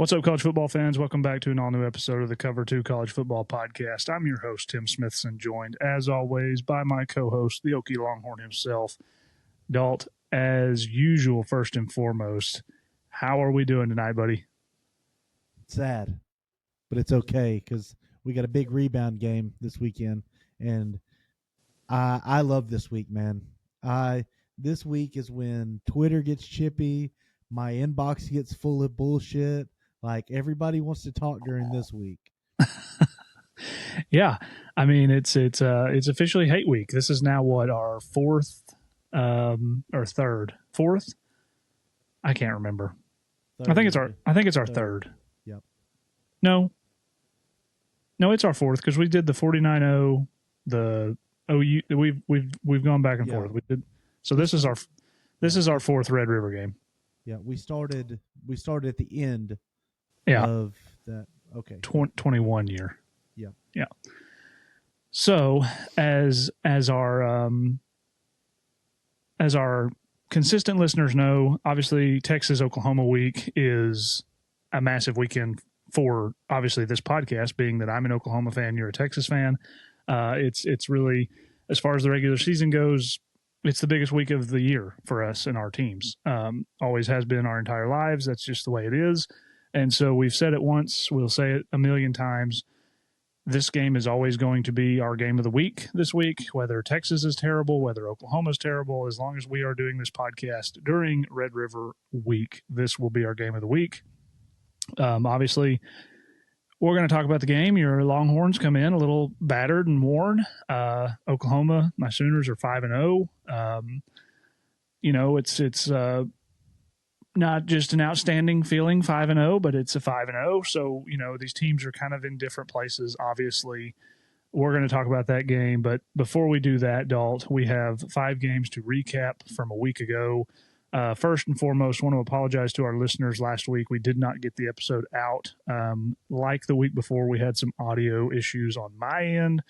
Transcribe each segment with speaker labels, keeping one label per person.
Speaker 1: What's up, college football fans? Welcome back to an all-new episode of the Cover 2 College Football Podcast. I'm your host, Tim Smithson, joined, as always, by my co-host, the Okie Longhorn himself, Dalt. As usual, first and foremost, how are we doing tonight, buddy?
Speaker 2: Sad, but it's okay because we got a big rebound game this weekend, and I love this week, man. This week is when Twitter gets chippy, my inbox gets full of bullshit. Like, everybody wants to talk during this week.
Speaker 1: Yeah, I mean it's officially hate week. This is now what, our fourth or fourth? I can't remember. I think it's our third.
Speaker 2: Yep.
Speaker 1: No, it's our fourth because we did the 49-0, the OU. We've gone back and forth. We did. So this is our fourth Red River game.
Speaker 2: Yeah, we started at the end.
Speaker 1: Yeah.
Speaker 2: Of that. Okay.
Speaker 1: 21 year.
Speaker 2: Yeah.
Speaker 1: Yeah. So as our consistent listeners know, obviously Texas-Oklahoma week is a massive weekend for obviously this podcast, being that I'm an Oklahoma fan, you're a Texas fan. It's really, as far as the regular season goes, it's the biggest week of the year for us and our teams. Always has been our entire lives. That's just the way it is. And so we've said it once, we'll say it a million times. This game is always going to be our game of the week this week, whether Texas is terrible, whether Oklahoma is terrible. As long as we are doing this podcast during Red River week, this will be our game of the week. Obviously, we're going to talk about the game. Your Longhorns come in a little battered and worn. Oklahoma, my Sooners are 5-0. It's not just an outstanding feeling 5-0, but it's a 5-0. So, these teams are kind of in different places. Obviously, we're going to talk about that game. But before we do that, Dalt, we have 5 games to recap from a week ago. First and foremost, I want to apologize to our listeners. Last week, we did not get the episode out. Like the week before, we had some audio issues on my end.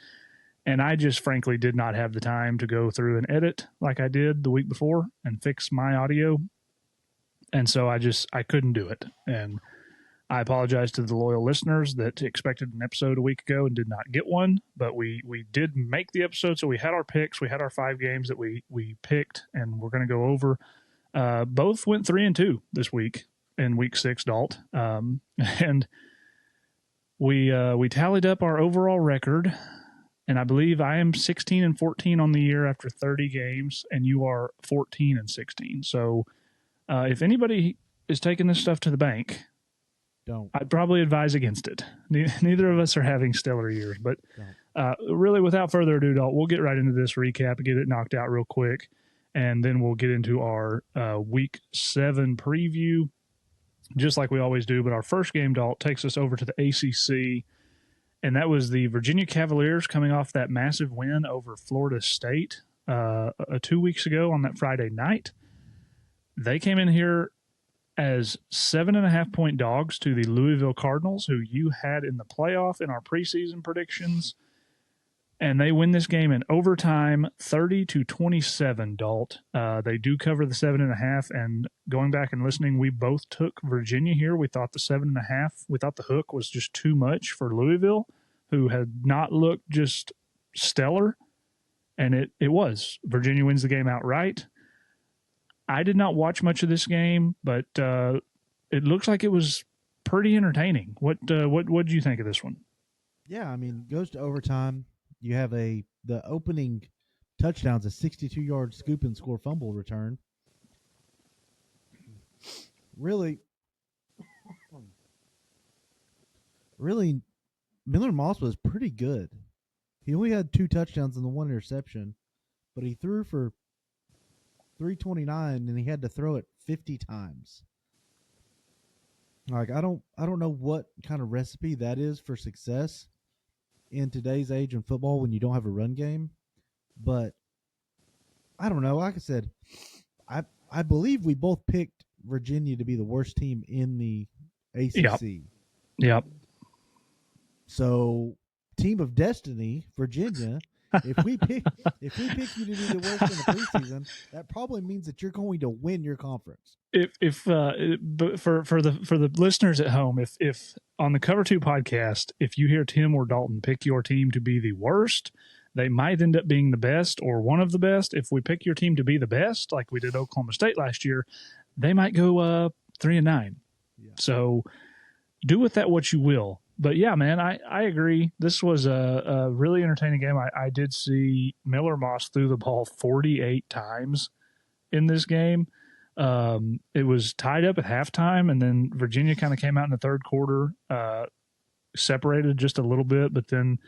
Speaker 1: And I just frankly did not have the time to go through and edit like I did the week before and fix my audio. And so I couldn't do it. And I apologize to the loyal listeners that expected an episode a week ago and did not get one. But we did make the episode. So we had our picks. We had our 5 games that we picked, and we're going to go over. Both went 3-2 this week in week 6, Dalt. And we tallied up our overall record. And I believe I am 16-14 on the year after 30 games, and you are 14-16. So if anybody is taking this stuff to the bank, I'd probably advise against it. Neither of us are having stellar years. But really, without further ado, Dalt, we'll get right into this recap and get it knocked out real quick. And then we'll get into our Week 7 preview, just like we always do. But our first game, Dalt, takes us over to the ACC. And that was the Virginia Cavaliers coming off that massive win over Florida State 2 weeks ago on that Friday night. They came in here as 7.5-point dogs to the Louisville Cardinals, who you had in the playoff in our preseason predictions. And they win this game in overtime, 30-27, Dalt. They do cover the 7.5. And going back and listening, we both took Virginia here. We thought the 7.5, we thought the hook was just too much for Louisville, who had not looked just stellar. And it was. Virginia wins the game outright. I did not watch much of this game, but it looks like it was pretty entertaining. What did you think of this one?
Speaker 2: Yeah, I mean, goes to overtime. You have the opening touchdown's a 62-yard scoop and score fumble return. Really, Miller Moss was pretty good. He only had 2 touchdowns and the 1 interception, but he threw for 329 and he had to throw it 50 times. Like, I don't know what kind of recipe that is for success in today's age in football when you don't have a run game, but I don't know. Like I said, I believe we both picked Virginia to be the worst team in the ACC.
Speaker 1: Yep.
Speaker 2: So, team of destiny, Virginia, If we pick you to be the worst in the preseason, that probably means that you're going to win your conference.
Speaker 1: But for the listeners at home, if on the Cover Two podcast, if you hear Tim or Dalton pick your team to be the worst, they might end up being the best or one of the best. If we pick your team to be the best, like we did Oklahoma State last year, they might go 3-9.
Speaker 2: Yeah.
Speaker 1: So do with that what you will. But yeah, man, I agree. This was a really entertaining game. I did see Miller Moss threw the ball 48 times in this game. It was tied up at halftime, and then Virginia kind of came out in the third quarter, separated just a little bit, but then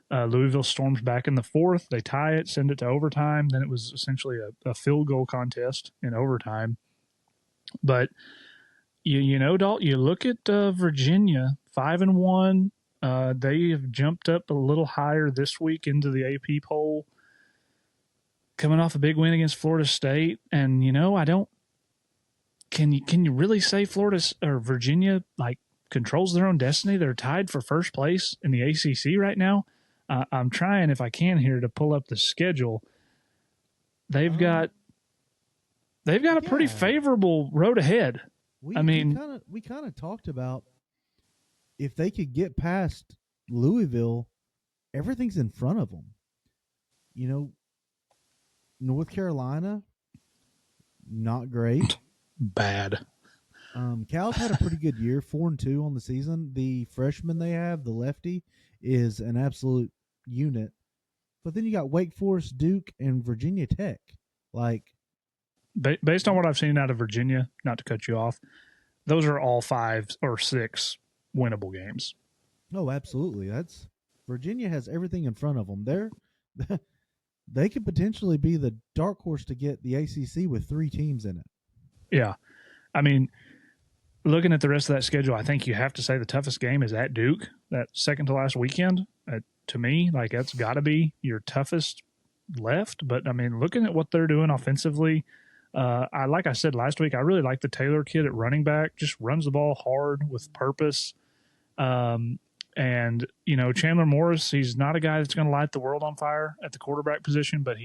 Speaker 1: Louisville storms back in the fourth. They tie it, send it to overtime. Then it was essentially a field goal contest in overtime. But you know, Dalt, you look at Virginia 5-1. They have jumped up a little higher this week into the AP poll, coming off a big win against Florida State. And you know, I don't. Can you really say Florida or Virginia like controls their own destiny? They're tied for first place in the ACC right now. I'm trying, if I can, here to pull up the schedule. They've got a pretty favorable road ahead.
Speaker 2: We kind of talked about if they could get past Louisville, everything's in front of them. You know, North Carolina, not great.
Speaker 1: Bad.
Speaker 2: Cal's had a pretty good year, 4-2 on the season. The freshman they have, the lefty, is an absolute unit. But then you got Wake Forest, Duke, and Virginia Tech. Like,
Speaker 1: based on what I've seen out of Virginia, not to cut you off, those are all 5 or 6 winnable games.
Speaker 2: Oh, absolutely. Virginia has everything in front of them. They could potentially be the dark horse to get the ACC with 3 teams in it.
Speaker 1: Yeah. I mean, looking at the rest of that schedule, I think you have to say the toughest game is at Duke, that second to last weekend. To me, like that's got to be your toughest left. But, I mean, looking at what they're doing offensively, like I said last week, I really like the Taylor kid at running back, just runs the ball hard with purpose. And, you know, Chandler Morris, he's not a guy that's going to light the world on fire at the quarterback position, but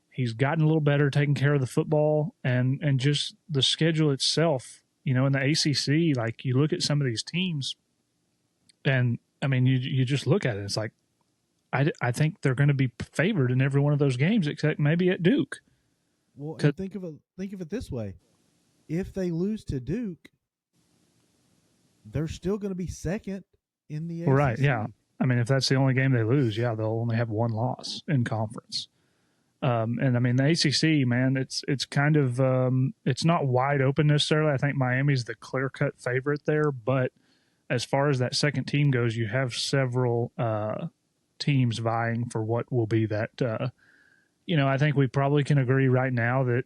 Speaker 1: he's gotten a little better taking care of the football and just the schedule itself. You know, in the ACC, like you look at some of these teams and, I mean, you just look at it. It's like, I think they're going to be favored in every one of those games except maybe at Duke.
Speaker 2: Well, and think of it this way. If they lose to Duke, they're still going to be second in the ACC.
Speaker 1: Right, yeah. I mean, if that's the only game they lose, yeah, they'll only have one loss in conference. And I mean, the ACC, man, it's kind of it's not wide open necessarily. I think Miami's the clear-cut favorite there, but as far as that second team goes, you have several teams vying for what will be that. You know, I think we probably can agree right now that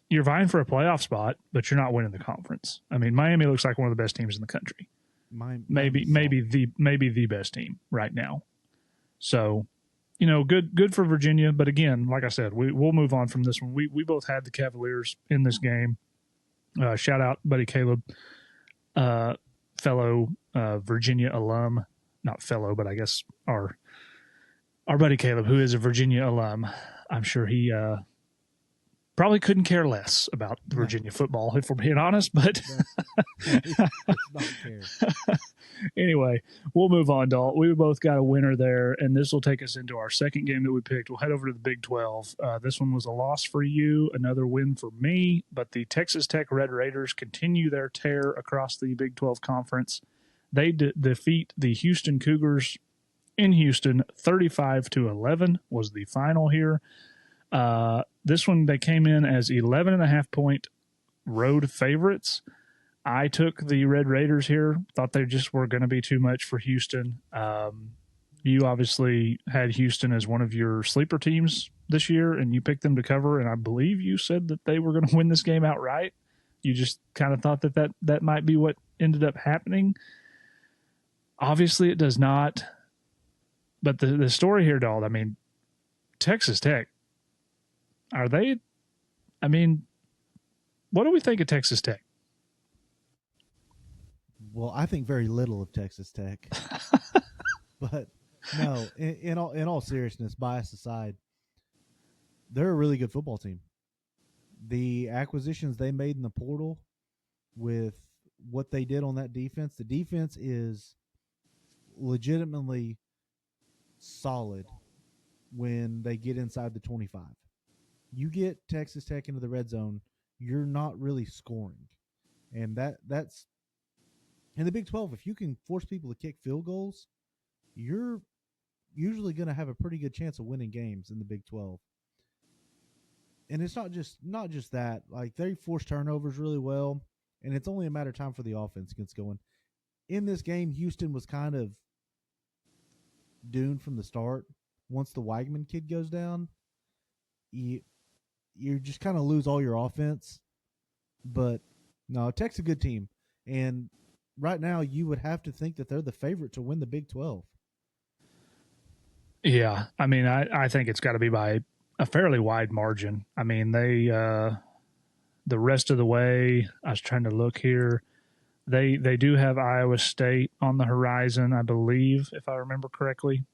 Speaker 1: you're vying for a playoff spot, but you're not winning the conference. I mean, Miami looks like one of the best teams in the country. Maybe the best team right now. So, you know, good for Virginia. But again, like I said, we'll move on from this one. We both had the Cavaliers in this game. Shout out, buddy Caleb, fellow Virginia alum, not fellow, but I guess our buddy Caleb, who is a Virginia alum. I'm sure he probably couldn't care less about Virginia football, if we're being honest. But anyway, we'll move on, Dalt. We both got a winner there, and this will take us into our second game that we picked. We'll head over to the Big 12. This one was a loss for you, another win for me, but the Texas Tech Red Raiders continue their tear across the Big 12 Conference. They defeat the Houston Cougars in Houston. 35-11 was the final here. This one, they came in as 11.5-point road favorites. I took the Red Raiders here. Thought they just were going to be too much for Houston. You obviously had Houston as one of your sleeper teams this year, and you picked them to cover, and I believe you said that they were going to win this game outright. You just kind of thought that might be what ended up happening. Obviously, it does not. But the story here, Dald, I mean, Texas Tech, are they – I mean, what do we think of Texas Tech?
Speaker 2: Well, I think very little of Texas Tech. But No, in all seriousness, bias aside, they're a really good football team. The acquisitions they made in the portal with what they did on that defense, the defense is legitimately solid when they get inside the 25. You get Texas Tech into the red zone, you're not really scoring. And that's in the Big 12, if you can force people to kick field goals, you're usually going to have a pretty good chance of winning games in the Big 12. And it's not just that. Like they force turnovers really well, and it's only a matter of time for the offense gets going. In this game, Houston was kind of doomed from the start. Once the Weigman kid goes down, you you just kind of lose all your offense. But no, Tech's a good team, and right now you would have to think that they're the favorite to win the Big 12.
Speaker 1: Yeah, I mean, I think it's got to be by a fairly wide margin. I mean, the rest of the way, I was trying to look here. They do have Iowa State on the horizon, I believe, if I remember correctly.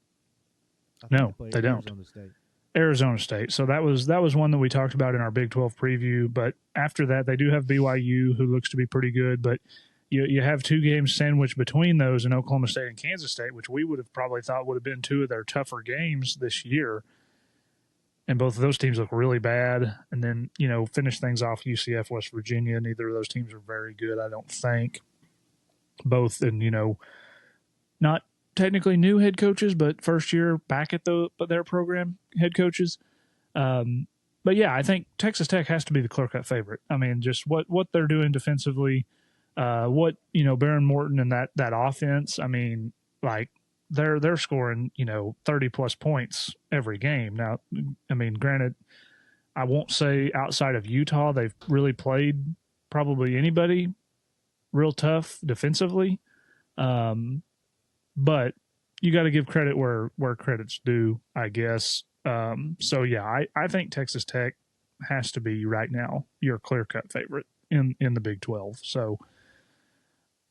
Speaker 2: I think they
Speaker 1: No,
Speaker 2: play
Speaker 1: they don't.
Speaker 2: Arizona State.
Speaker 1: Arizona State. So that was one that we talked about in our Big 12 preview. But after that, they do have BYU, who looks to be pretty good. But you have two games sandwiched between those in Oklahoma State and Kansas State, which we would have probably thought would have been two of their tougher games this year. And both of those teams look really bad. And then, finish things off UCF, West Virginia. Neither of those teams are very good, I don't think. Both in, not technically new head coaches, but first year back at their program head coaches. Um, but yeah, I think Texas Tech has to be the clear cut favorite. I mean, just what they're doing defensively, what Baron Morton and that offense. I mean, like they're scoring 30 plus points every game. Now, I mean, granted, I won't say outside of Utah they've really played probably anybody real tough defensively. Um, but you got to give credit where credit's due, I guess. So yeah, I think Texas Tech has to be right now your clear cut favorite in the Big 12. So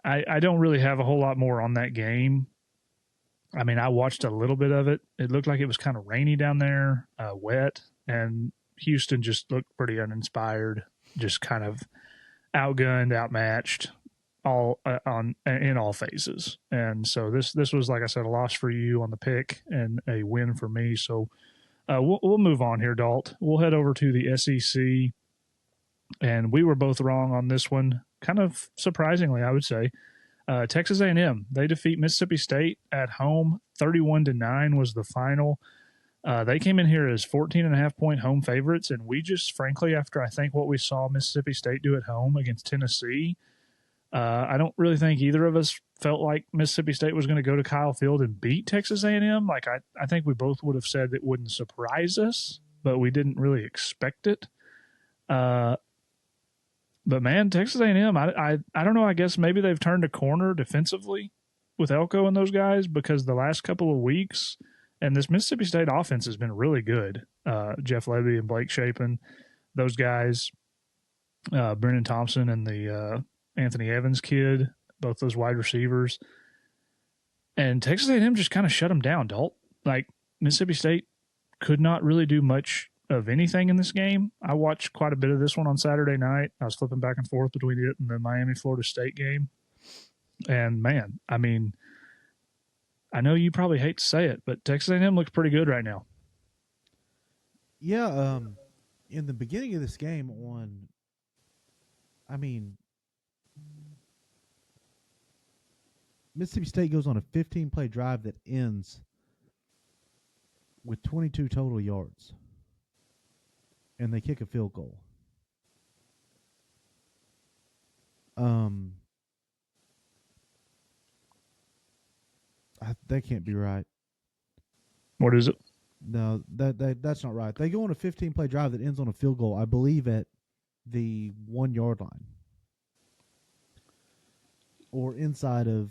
Speaker 1: I don't really have a whole lot more on that game. I mean, I watched a little bit of it. It looked like it was kind of rainy down there, wet, and Houston just looked pretty uninspired, just kind of outgunned, outmatched, all on in all phases. And so this was, like I said, a loss for you on the pick and a win for me. So we'll move on here, Dalt. We'll head over to the SEC, and we were both wrong on this one. Kind of surprisingly, I would say. Texas A&M, they defeat Mississippi State at home. 31-9 was the final. They came in here as 14.5-point home favorites, and we just, frankly, after I think what we saw Mississippi State do at home against Tennessee, I don't really think either of us felt like Mississippi State was going to go to Kyle Field and beat Texas A&M. Like I think we both would have said it wouldn't surprise us, but we didn't really expect it. But man, Texas A&M, I don't know. I guess maybe they've turned a corner defensively with Elko and those guys, because the last couple of weeks and this Mississippi State offense has been really good. Jeff Levy and Blake Shapen, those guys, Brennan Thompson and the Anthony Evans kid, both those wide receivers. And Texas A&M just kind of shut them down, Dalt. Like Mississippi State could not really do much of anything in this game. I watched quite a bit of this one on Saturday night. I was flipping back and forth between it and the Miami-Florida State game. And man, I mean, I know you probably hate to say it, but Texas A&M looks pretty good right now.
Speaker 2: Yeah, in the beginning of this game I mean, Mississippi State goes on a 15-play drive that ends with 22 total yards, and they kick a field goal. That can't be right.
Speaker 1: What is it?
Speaker 2: No, that's not right. They go on a 15-play drive that ends on a field goal, I believe, at the 1 yard line or inside the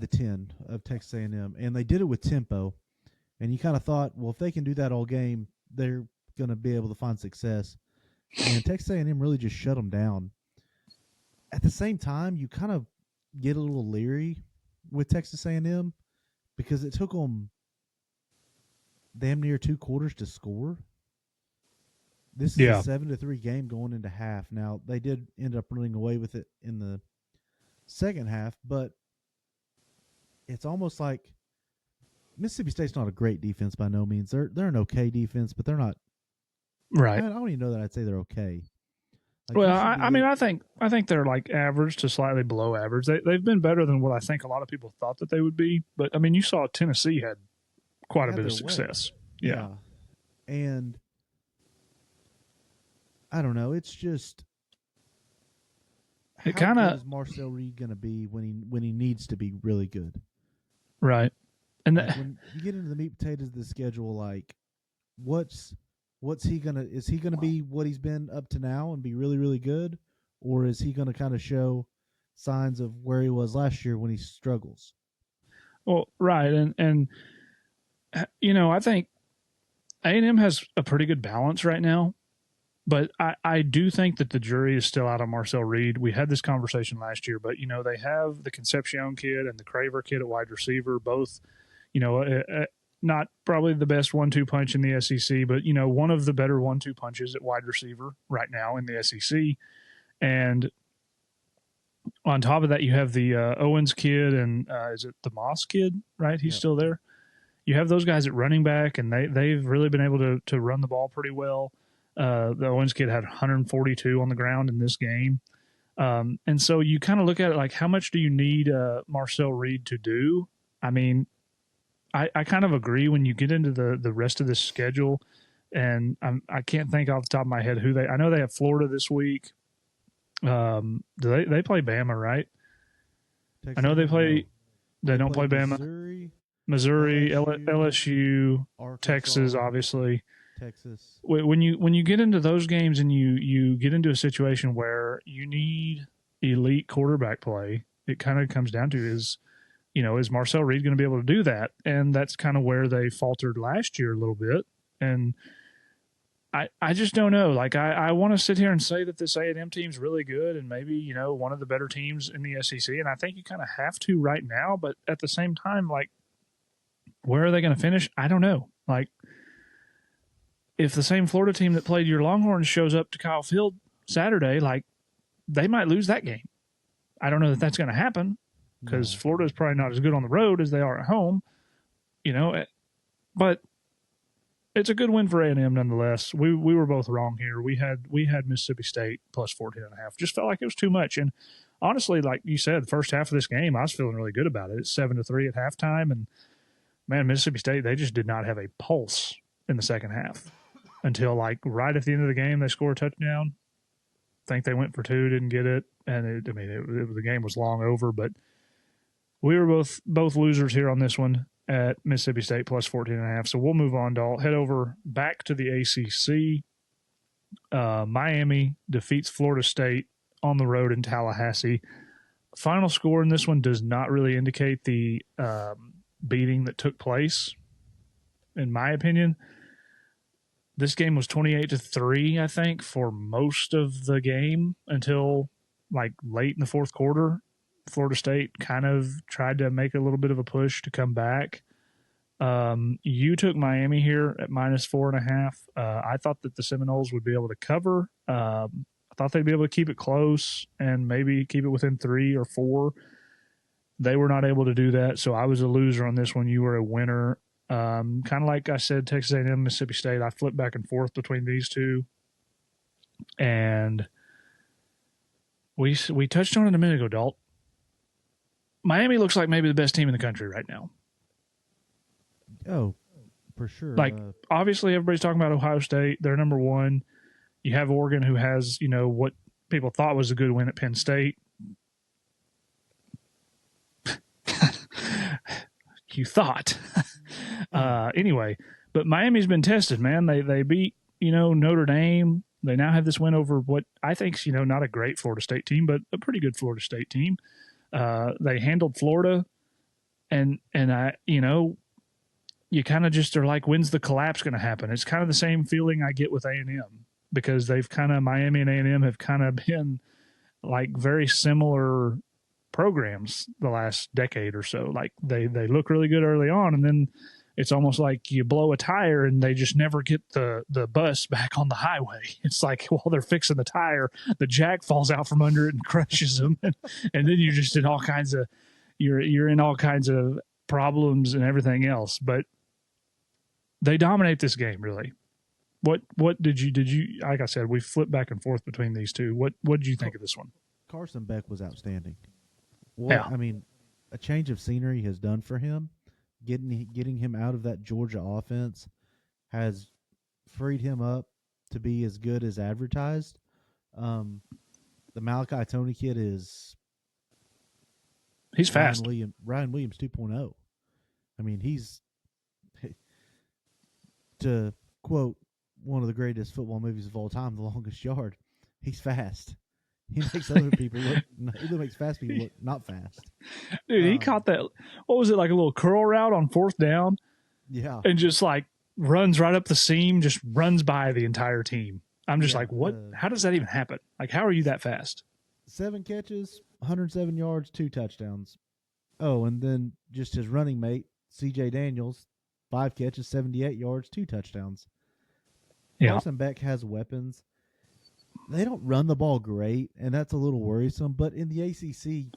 Speaker 2: 10 of Texas A&M, and they did it with tempo. And you kind of thought, well, if they can do that all game, they're going to be able to find success. And Texas A&M really just shut them down. At the same time, you kind of get a little leery with Texas A&M because it took them damn near 2 quarters to score. This is a
Speaker 1: Yeah.
Speaker 2: 7-3 game going into half. Now they did end up running away with it in the second half, but it's almost like Mississippi State's not a great defense by no means. They're an okay defense, but they're not. I
Speaker 1: Right.
Speaker 2: don't even know that I'd say they're okay. Like
Speaker 1: Well,
Speaker 2: you should
Speaker 1: I
Speaker 2: be
Speaker 1: mean, I think they're like average to slightly below average. They've been better than what I think a lot of people thought that they would be. But I mean, you saw Tennessee had quite a
Speaker 2: had
Speaker 1: bit of
Speaker 2: their way.
Speaker 1: success. Yeah.
Speaker 2: Yeah, and I don't know. It's just
Speaker 1: It
Speaker 2: how
Speaker 1: kind
Speaker 2: good
Speaker 1: of
Speaker 2: is Marcel Reed going to be when he needs to be really good?
Speaker 1: right. And
Speaker 2: Like when you get into the meat potatoes of the schedule, like what's he gonna is he gonna be what he's been up to now and be really really good, or is he gonna kind of show signs of where he was last year when he struggles?
Speaker 1: well, right. And I think A&M has a pretty good balance right now. But I do think that the jury is still out on Marcel Reed. We had this conversation last year, but they have the Concepcion kid and the Craver kid at wide receiver, both not probably the best 1-2 punch in the SEC, but one of the better 1-2 punches at wide receiver right now in the SEC. And on top of that, you have the Owens kid and is it the Moss kid? Right, he's
Speaker 2: Yep.
Speaker 1: still there. You have those guys at running back, and they've really been able to run the ball pretty well. The Owens kid had 142 on the ground in this game. And so you kind of look at it like, how much do you need Marcel Reed to do? I mean, I kind of agree when you get into the rest of this schedule, and I can't think off the top of my head I know they have Florida this week. Do they play Bama, right? I
Speaker 2: Texas
Speaker 1: know they
Speaker 2: A&M,
Speaker 1: play.
Speaker 2: no.
Speaker 1: They don't play Bama.
Speaker 2: Missouri,
Speaker 1: Missouri,
Speaker 2: LSU,
Speaker 1: LSU, Texas,
Speaker 2: Arkansas,
Speaker 1: obviously.
Speaker 2: Texas.
Speaker 1: When you get into those games and you get into a situation where you need elite quarterback play, it kind of comes down to is Marcel Reed going to be able to do that? And that's kind of where they faltered last year a little bit. And I just don't know. Like I want to sit here and say that this A&M team's really good and maybe one of the better teams in the SEC, and I think you kind of have to right now. But at the same time, like, where are they going to finish? I don't know. Like, if the same Florida team that played your Longhorns shows up to Kyle Field Saturday, like, they might lose that game. I don't know that that's going to happen because
Speaker 2: No.
Speaker 1: Florida is probably not as good on the road as they are at home, but it's a good win for A&M nonetheless. We were both wrong here. We had Mississippi State plus 14.5. Just felt like it was too much. And honestly, like you said, the first half of this game, I was feeling really good about it. It's 7-3 at halftime, and man, Mississippi State, they just did not have a pulse in the second half until like right at the end of the game. They scored a touchdown. I think they went for 2, didn't get it, and the game was long over. But we were both losers here on this one at Mississippi State plus 14.5. So we'll move on, Dalt. Head over back to the ACC. Miami defeats Florida State on the road in Tallahassee. Final score in this one does not really indicate the beating that took place, in my opinion. This game was 28-3, I think, for most of the game until like late in the fourth quarter. Florida State kind of tried to make a little bit of a push to come back. You took Miami here at minus 4.5. I thought that the Seminoles would be able to cover. I thought they'd be able to keep it close and maybe keep it within 3 or 4. They were not able to do that, so I was a loser on this one. You were a winner. Kind of like I said, Texas A&M, Mississippi State. I flipped back and forth between these two, and we touched on it a minute ago, Dalt. Miami looks like maybe the best team in the country right now.
Speaker 2: Oh, for sure.
Speaker 1: Like, obviously, everybody's talking about Ohio State. They're number one. You have Oregon, who has what people thought was a good win at Penn State. You thought. Anyway, but Miami's been tested, man. They beat, Notre Dame. They now have this win over what I think's, not a great Florida State team, but a pretty good Florida State team. They handled Florida, and you kind of just are like, when's the collapse going to happen? It's kind of the same feeling I get with A&M because Miami and A&M have kind of been like very similar programs the last decade or so. Like they look really good early on, and then it's almost like you blow a tire and they just never get the bus back on the highway. It's like while they're fixing the tire, the jack falls out from under it and crushes them, and then you're just in all kinds of you're in all kinds of problems and everything else. But they dominate this game really. What did you like I said, we flipped back and forth between these two. What did you think of this one?
Speaker 2: Carson Beck was outstanding.
Speaker 1: Yeah.
Speaker 2: I mean, a change of scenery has done for him. Getting him out of that Georgia offense has freed him up to be as good as advertised. The Malachi Tony kid
Speaker 1: he's fast.
Speaker 2: Ryan Williams 2.0. I mean, he's, to quote one of the greatest football movies of all time, The Longest Yard, he's fast. He makes other people look. He makes fast people look not fast.
Speaker 1: Dude, he caught that. What was it, like a little curl route on fourth down?
Speaker 2: Yeah,
Speaker 1: and just like runs right up the seam, just runs by the entire team. I'm just like, what? How does that even happen? Like, how are you that fast?
Speaker 2: 7 catches, 107 yards, 2 touchdowns. Oh, and then just his running mate, C.J. Daniels, 5 catches, 78 yards, 2 touchdowns.
Speaker 1: Yeah.
Speaker 2: Carson Beck has weapons. They don't run the ball great, and that's a little worrisome. But in the ACC,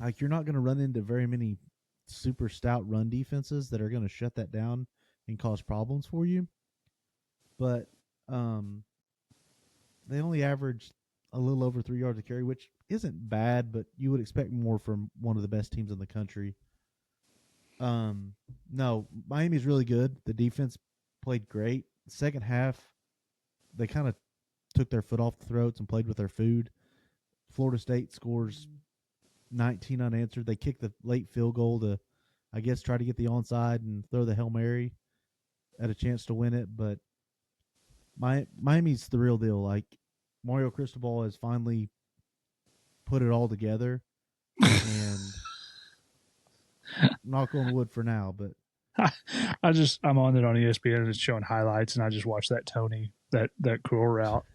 Speaker 2: like, you're not going to run into very many super stout run defenses that are going to shut that down and cause problems for you. But they only averaged a little over 3 yards a carry, which isn't bad, but you would expect more from one of the best teams in the country. No, Miami's really good. The defense played great. Second half, they kind of took their foot off the throats and played with their food. Florida State scores 19 unanswered. They kicked the late field goal to, I guess, try to get the onside and throw the Hail Mary at a chance to win it. But Miami's the real deal. Like, Mario Cristobal has finally put it all together. And knock on wood for now, but
Speaker 1: I'm on it on ESPN and it's showing highlights, and I just watched that Tony that curl route.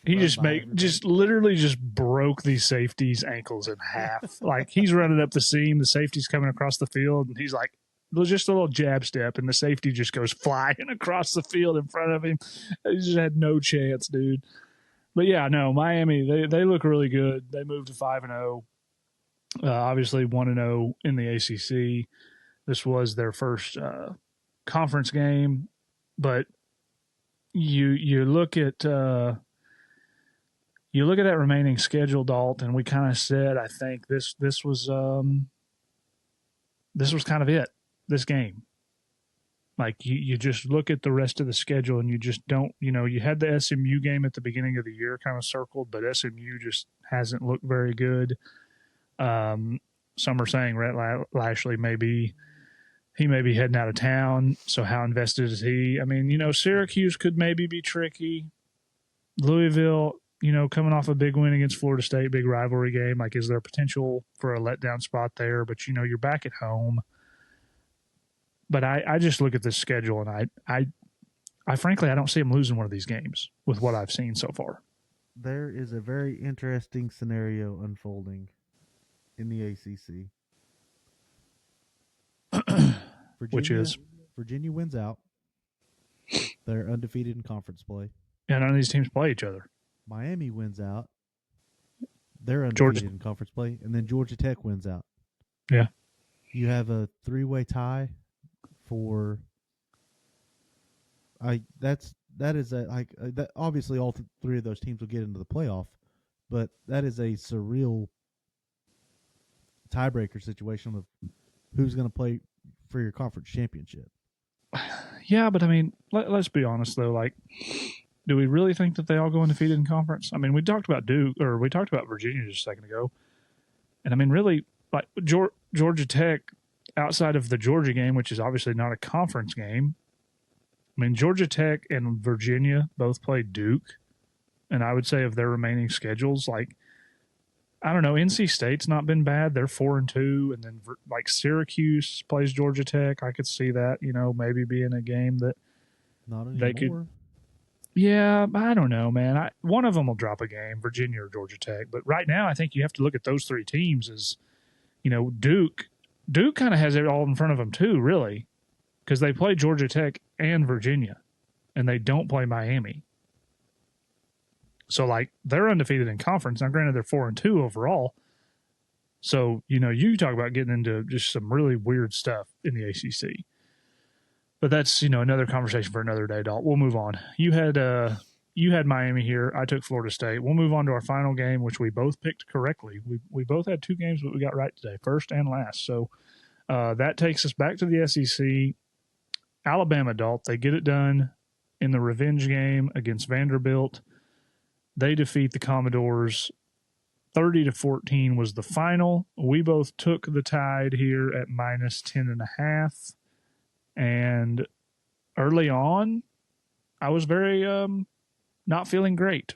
Speaker 1: He just literally broke these safeties' ankles in half. Like, he's running up the seam, the safety's coming across the field, and he's like, just a little jab step, and the safety just goes flying across the field in front of him. He just had no chance, dude. But yeah, no, Miami, they look really good. They moved to 5-0. Obviously 1-0 in the ACC. This was their first conference game, but you look at that remaining schedule, Dalt, and we kind of said, I think this was kind of it. This game, like you just look at the rest of the schedule and you just don't, you had the SMU game at the beginning of the year kind of circled, but SMU just hasn't looked very good. Some are saying Rhett Lashley may be heading out of town. So how invested is he? I mean, Syracuse could maybe be tricky. Louisville, coming off a big win against Florida State, big rivalry game. Like, is there potential for a letdown spot there? But, you're back at home. But I just look at this schedule, and I frankly, I don't see them losing one of these games with what I've seen so far.
Speaker 2: There is a very interesting scenario unfolding in the ACC.
Speaker 1: Which is?
Speaker 2: Virginia wins out. They're undefeated in conference play.
Speaker 1: Yeah, none of these teams play each other.
Speaker 2: Miami wins out. They're undefeated in conference play. And then Georgia Tech wins out.
Speaker 1: Yeah.
Speaker 2: You have a 3-way tie for that. Obviously, all 3 of those teams will get into the playoff, but that is a surreal tiebreaker situation of who's going to play for your conference championship.
Speaker 1: Yeah, but I mean, let's be honest though. Like, do we really think that they all go undefeated in conference? I mean, we talked about Virginia just a second ago, and I mean, really, like Georgia Tech, outside of the Georgia game, which is obviously not a conference game. I mean, Georgia Tech and Virginia both played Duke, and I would say of their remaining schedules, like, I don't know, NC State's not been bad. They're 4-2, and then like Syracuse plays Georgia Tech. I could see that, maybe being a game that
Speaker 2: not anymore.
Speaker 1: They could. Yeah, I don't know, man. One of them will drop a game, Virginia or Georgia Tech. But right now, I think you have to look at those three teams as, Duke. Duke kind of has it all in front of them too, really, because they play Georgia Tech and Virginia, and they don't play Miami. So like they're undefeated in conference. Now, granted, they're 4-2 overall. So you talk about getting into just some really weird stuff in the ACC. But that's another conversation for another day, Dalt. We'll move on. You had Miami here. I took Florida State. We'll move on to our final game, which we both picked correctly. We both had two games, but we got right today, first and last. So that takes us back to the SEC. Alabama, Dalt. They get it done in the revenge game against Vanderbilt. They defeat the Commodores. 30-14 was the final. We both took the Tide here at minus 10.5. And early on, I was very not feeling great.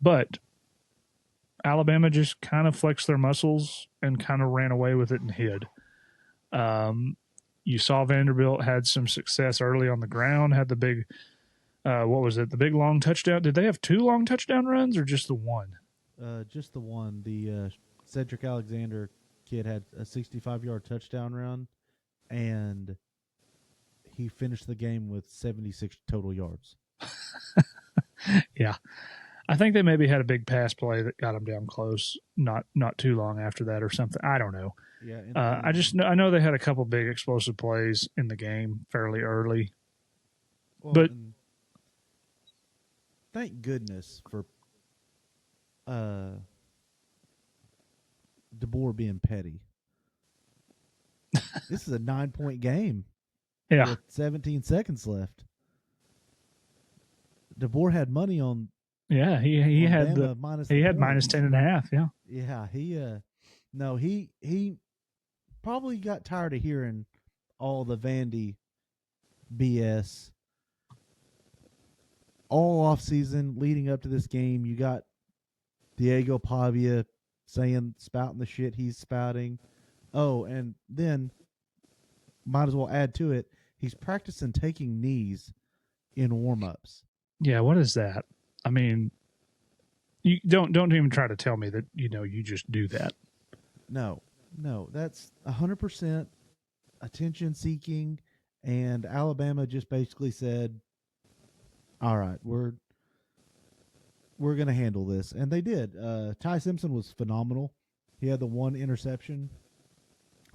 Speaker 1: But Alabama just kind of flexed their muscles and kind of ran away with it and hid. You saw Vanderbilt had some success early on the ground, had the big, what was it, the big long touchdown? Did they have two long touchdown runs or just the one?
Speaker 2: Just the one. The Cedric Alexander kid had a 65-yard touchdown run, and he finished the game with 76 total yards.
Speaker 1: Yeah. I think they maybe had a big pass play that got them down close, not too long after that or something. I don't know.
Speaker 2: Yeah,
Speaker 1: I know they had a couple big explosive plays in the game fairly early.
Speaker 2: well,
Speaker 1: but
Speaker 2: thank goodness for DeBoer being petty. This is a 9-point game.
Speaker 1: Yeah.
Speaker 2: With 17 seconds left. DeBoer had money on.
Speaker 1: Yeah, he had minus 10.5. Yeah.
Speaker 2: Yeah, he probably got tired of hearing all the Vandy BS all off season leading up to this game. You got Diego Pavia spouting the shit he's spouting. Oh, and then might as well add to it, he's practicing taking knees in warm-ups.
Speaker 1: Yeah, what is that? I mean, you don't even try to tell me that you just do that.
Speaker 2: No, that's 100% attention seeking, and Alabama just basically said, "All right, we're going to handle this," and they did. Ty Simpson was phenomenal. He had the one interception,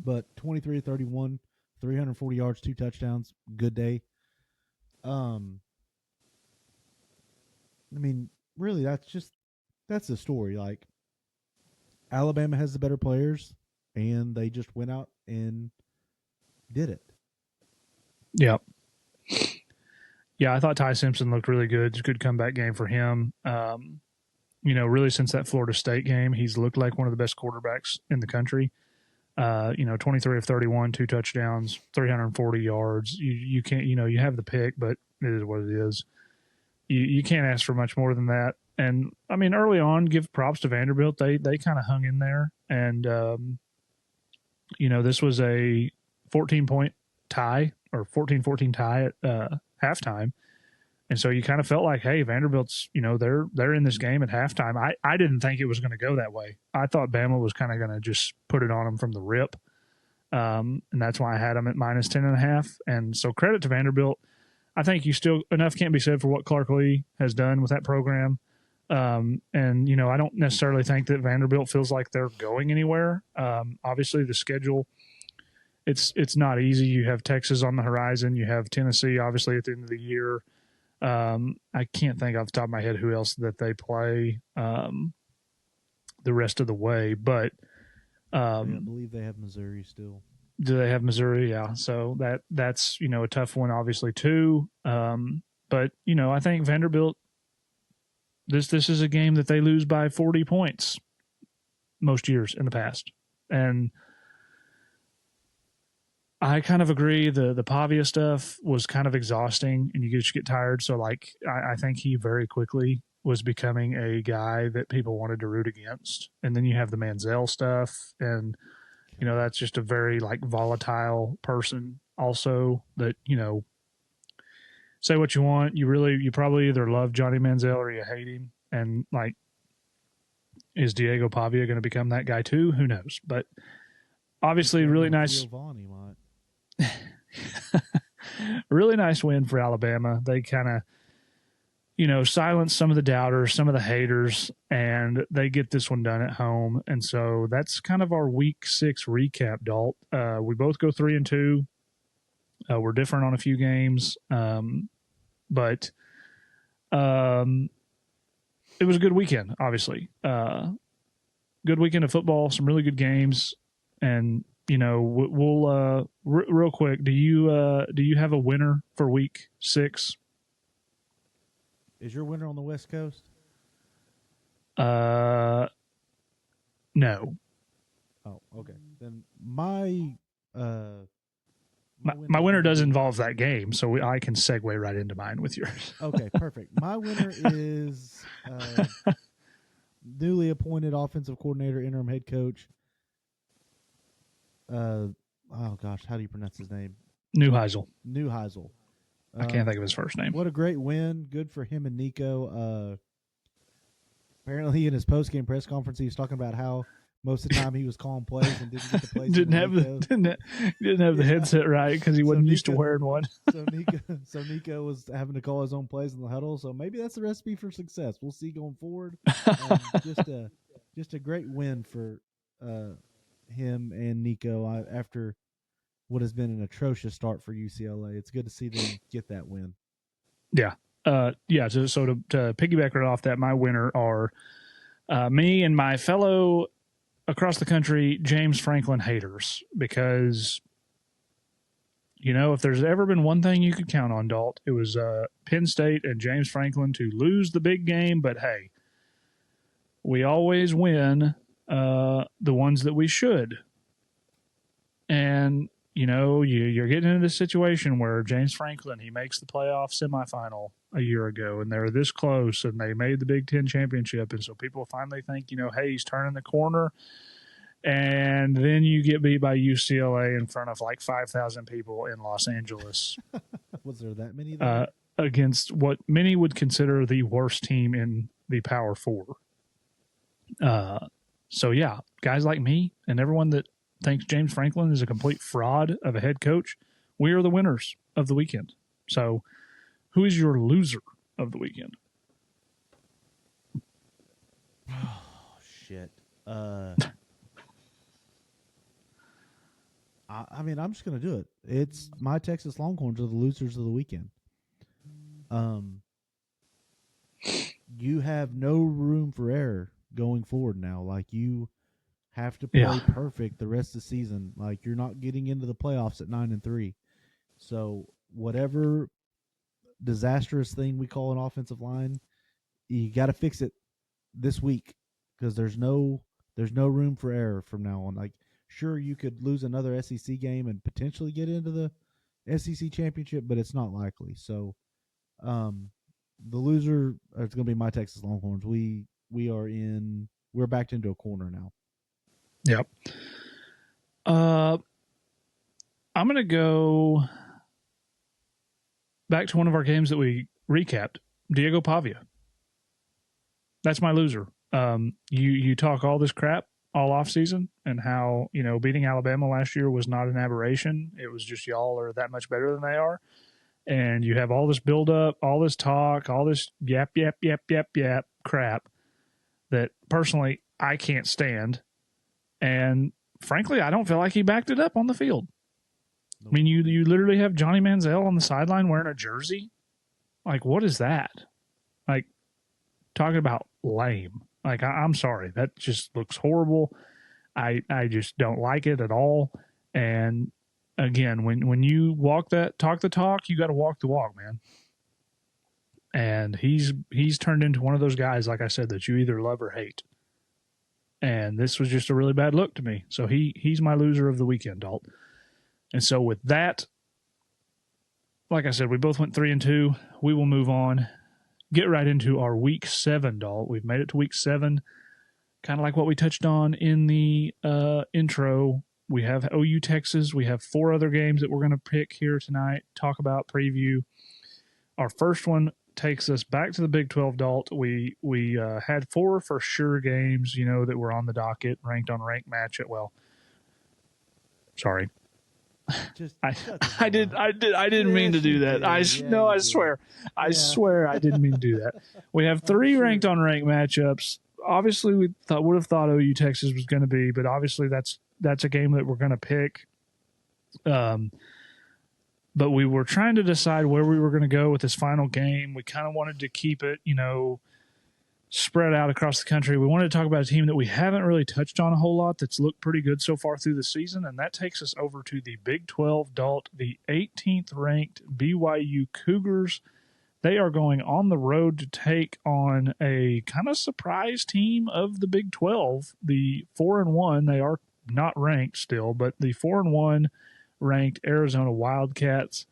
Speaker 2: but 23-31, 340 yards, 2 touchdowns, good day. I mean, really, that's the story. Like, Alabama has the better players, and they just went out and did it.
Speaker 1: Yeah. Yeah, I thought Ty Simpson looked really good. It's a good comeback game for him. Really since that Florida State game, he's looked like one of the best quarterbacks in the country. 23 of 31, 2 touchdowns, 340 yards. You can't, you have the pick, but it is what it is. You can't ask for much more than that. And I mean, early on, give props to Vanderbilt. They kind of hung in there, and this was a 14-point tie or 14-14 tie at halftime. And so you kind of felt like, hey, Vanderbilt's, they're in this game at halftime. I didn't think it was going to go that way. I thought Bama was kind of going to just put it on them from the rip. And that's why I had them at minus 10.5. And so credit to Vanderbilt. I think enough can't be said for what Clark Lee has done with that program. And I don't necessarily think that Vanderbilt feels like they're going anywhere. Obviously the schedule, it's not easy. You have Texas on the horizon. You have Tennessee, obviously, at the end of the year. I can't think off the top of my head who else that they play the rest of the way, but
Speaker 2: I believe they have Missouri still.
Speaker 1: Do they have Missouri? Yeah, so that's a tough one, obviously too. But I think Vanderbilt. This is a game that they lose by 40 points most years in the past, and I kind of agree. The Pavia stuff was kind of exhausting, and you just get tired. So, I think he very quickly was becoming a guy that people wanted to root against. And then you have the Manziel stuff, and that's just a very volatile person. Also, that say what you want. You probably either love Johnny Manziel or you hate him. And like, is Diego Pavia going to become that guy too? Who knows? But obviously, really nice.
Speaker 2: Vaughn, might.
Speaker 1: Really nice win for Alabama. They kind of, silence some of the doubters, some of the haters, and they get this one done at home. And so that's kind of our Week 6 recap, Dalt. We both go 3-2. We're different on a few games, but it was a good weekend. Obviously, good weekend of football. Some really good games, and we'll real quick. Do you have a winner for Week 6?
Speaker 2: Is your winner on the West Coast?
Speaker 1: No.
Speaker 2: Oh, okay. Then my
Speaker 1: winner does involve that game, so I can segue right into mine with yours.
Speaker 2: Okay, perfect. My winner is newly appointed offensive coordinator, interim head coach. Oh gosh, how do you pronounce his name?
Speaker 1: Neuheisel. I can't think of his first name.
Speaker 2: What a great win. Good for him and Nico. Apparently in his post-game press conference, he was talking about how most of the time he was calling plays and didn't get the plays.
Speaker 1: didn't have the headset right because he wasn't used to wearing one.
Speaker 2: so Nico was having to call his own plays in the huddle. So maybe that's the recipe for success. We'll see going forward. Just a great win for him and Nico after what has been an atrocious start for UCLA. It's good to see them get that win.
Speaker 1: Yeah. So to piggyback right off that, my winner are me and my fellow across the country James Franklin haters, because if there's ever been one thing you could count on, Dalt, it was Penn State and James Franklin to lose the big game. But hey, we always win the ones that we should. And you're getting into this situation where James Franklin, he makes the playoff semifinal a year ago, and they're this close, and they made the Big Ten championship, and so people finally think, hey, he's turning the corner, and then you get beat by UCLA in front of like 5,000 people in Los Angeles.
Speaker 2: Was there that many there?
Speaker 1: Against what many would consider the worst team in the Power Four. So yeah, guys like me and everyone that thinks James Franklin is a complete fraud of a head coach, we are the winners of the weekend. So who is your loser of the weekend?
Speaker 2: Oh, shit. I mean, I'm just going to do it. It's my Texas Longhorns are the losers of the weekend. You have no room for error going forward now. Like, you have to play perfect the rest of the season. Like, you're not getting into the playoffs at 9-3. So whatever disastrous thing we call an offensive line, you got to fix it this week, because there's no room for error from now on. Like, sure, you could lose another SEC game and potentially get into the SEC championship, but it's not likely. So, the loser is going to be my Texas Longhorns. We're backed into a corner now.
Speaker 1: Yep. I'm going to go back to one of our games that we recapped, Diego Pavia. That's my loser. You talk all this crap all off season and how, beating Alabama last year was not an aberration. It was just y'all are that much better than they are. And you have all this build up, all this talk, all this yap crap that personally I can't stand. And frankly, I don't feel like he backed it up on the field. Nope. I mean, you literally have Johnny Manziel on the sideline wearing a jersey. Like, what is that? Like, talking about lame. Like, I'm sorry. That just looks horrible. I just don't like it at all. And again, when you talk the talk, you got to walk the walk, man. And he's turned into one of those guys, like I said, that you either love or hate. And this was just a really bad look to me. So he's my loser of the weekend, Dalt. And so with that, like I said, we both went 3-2. We will move on. Get right into our Week 7, Dalt. We've made it to Week 7. Kind of like what we touched on in the intro. We have OU Texas. We have 4 other games that we're going to pick here tonight, talk about, preview. Our first one takes us back to the Big 12, Dalt. We had four for sure games, that were on the docket, ranked on ranked match. Well, sorry,
Speaker 2: Just
Speaker 1: I
Speaker 2: shut the
Speaker 1: I
Speaker 2: hell
Speaker 1: did
Speaker 2: up.
Speaker 1: I did I didn't mean to
Speaker 2: Yes, you
Speaker 1: do that.
Speaker 2: did. Yeah,
Speaker 1: No,
Speaker 2: you
Speaker 1: I
Speaker 2: did.
Speaker 1: swear,
Speaker 2: Yeah,
Speaker 1: I didn't mean to do that. We have
Speaker 2: I'm
Speaker 1: three ranked
Speaker 2: sure.
Speaker 1: on ranked matchups. Obviously, we would have thought OU Texas was going to be, but obviously that's a game that we're going to pick. Um, but we were trying to decide where we were going to go with this final game. We kind of wanted to keep it, spread out across the country. We wanted to talk about a team that we haven't really touched on a whole lot that's looked pretty good so far through the season, and that takes us over to the Big 12, Dalt, the 18th ranked BYU Cougars. They are going on the road to take on a kind of surprise team of the Big 12, the 4-1. They are not ranked still, but the 4-1 ranked Arizona Wildcats.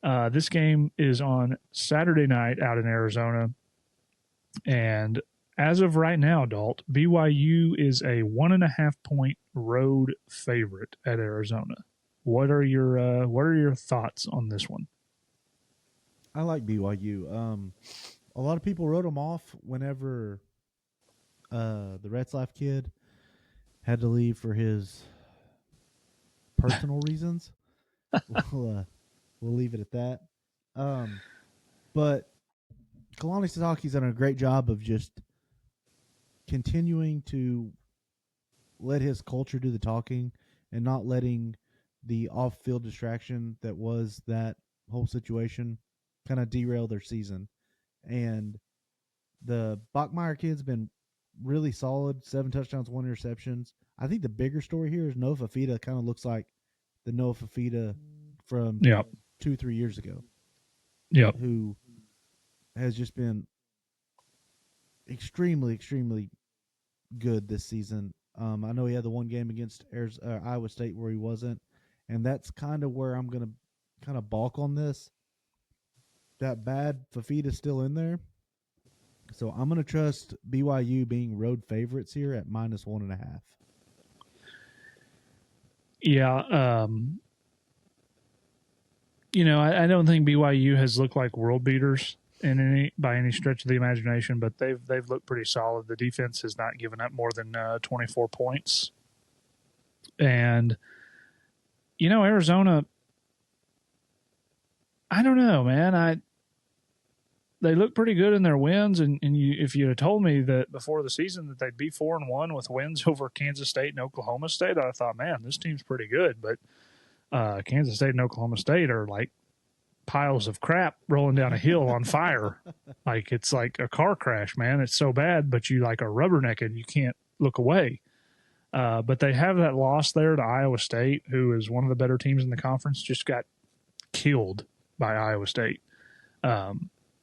Speaker 1: This game is on Saturday night out in Arizona. And as of right now, Dalt, BYU is a 1.5 point road favorite at Arizona. What are your thoughts on this one?
Speaker 2: I like BYU. A lot of people wrote them off whenever the Retzlaff kid had to leave for his personal reasons. We'll leave it at that. Um, but Kalani Sitake's done a great job of just continuing to let his culture do the talking and not letting the off-field distraction that was that whole situation kind of derail their season. And the Bachmeyer kid's been really solid, 7 touchdowns, 1 interceptions. I think the bigger story here is Noah Fafita kind of looks like the Noah Fafita from
Speaker 1: Yep.
Speaker 2: 2-3 years ago,
Speaker 1: Yep.
Speaker 2: who has just been extremely, extremely good this season. I know he had the one game against Iowa State where he wasn't, and that's kind of where I'm going to kind of balk on this. That bad Fafita's still in there. So I'm going to trust BYU being road favorites here at -1.5.
Speaker 1: Yeah. I don't think BYU has looked like world beaters by any stretch of the imagination, but they've looked pretty solid. The defense has not given up more than 24 points, and Arizona. I don't know, man. They look pretty good in their wins, and if you had told me that before the season that they'd be 4-1 with wins over Kansas State and Oklahoma State, I thought, man, this team's pretty good. But Kansas State and Oklahoma State are like piles of crap rolling down a hill on fire. Like it's like a car crash, man. It's so bad, but you like are rubbernecking. You can't look away. But they have that loss there to Iowa State, who is one of the better teams in the conference, just got killed by Iowa State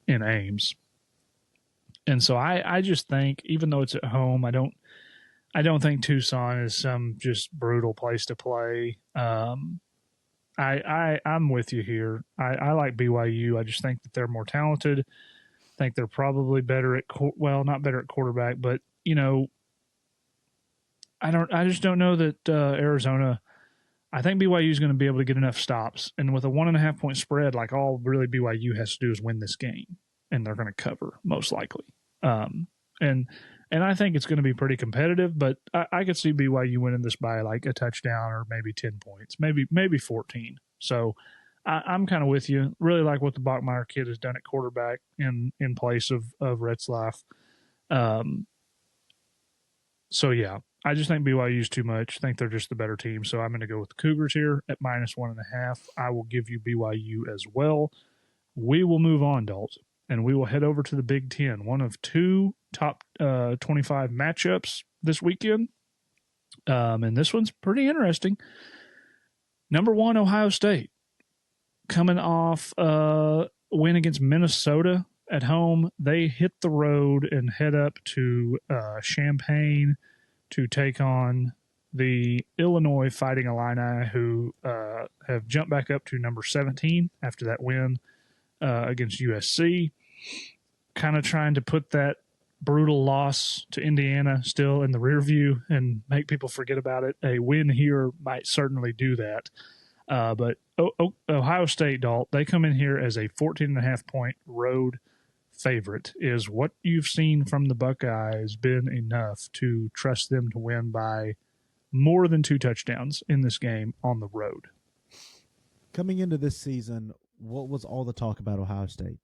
Speaker 1: in Ames. And so I just think, even though it's at home, I don't think Tucson is some just brutal place to play. I'm with you here. I like BYU. I just think that they're more talented. I think they're probably better at not better at quarterback, but I just don't know that Arizona. I think BYU is going to be able to get enough stops, and with a 1.5 point spread, like all really BYU has to do is win this game, and they're going to cover most likely. And I think it's going to be pretty competitive, but I could see BYU winning this by like a touchdown or maybe 10 points, maybe 14. So I'm kind of with you. Really like what the Bachmeyer kid has done at quarterback in place of Retzlaff. So yeah, I just think BYU is too much. I think they're just the better team. So I'm going to go with the Cougars here at -1.5. I will give you BYU as well. We will move on, Dalt, and we will head over to the Big Ten, one of two top 25 matchups this weekend. And this one's pretty interesting. Number 1, Ohio State, coming off a win against Minnesota at home. They hit the road and head up to Champaign to take on the Illinois Fighting Illini, who have jumped back up to number 17 after that win against USC. Kind of trying to put that brutal loss to Indiana still in the rear view and make people forget about it. A win here might certainly do that. But Ohio State, Dalt, they come in here as a 14.5 point road favorite. Is what you've seen from the Buckeyes been enough to trust them to win by more than 2 touchdowns in this game on the road?
Speaker 2: Coming into this season, what was all the talk about Ohio State?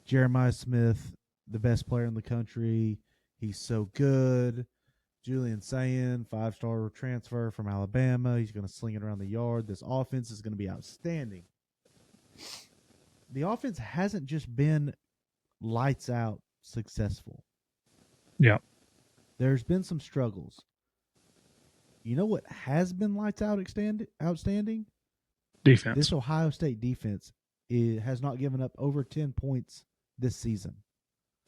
Speaker 2: Jeremiah Smith, the best player in the country. He's so good. Julian Sayin, 5-star transfer from Alabama. He's going to sling it around the yard. This offense is going to be outstanding. The offense hasn't just been lights out successful.
Speaker 1: Yeah.
Speaker 2: There's been some struggles. You know what has been lights out outstanding?
Speaker 1: Defense.
Speaker 2: This Ohio State defense has not given up over 10 points this season.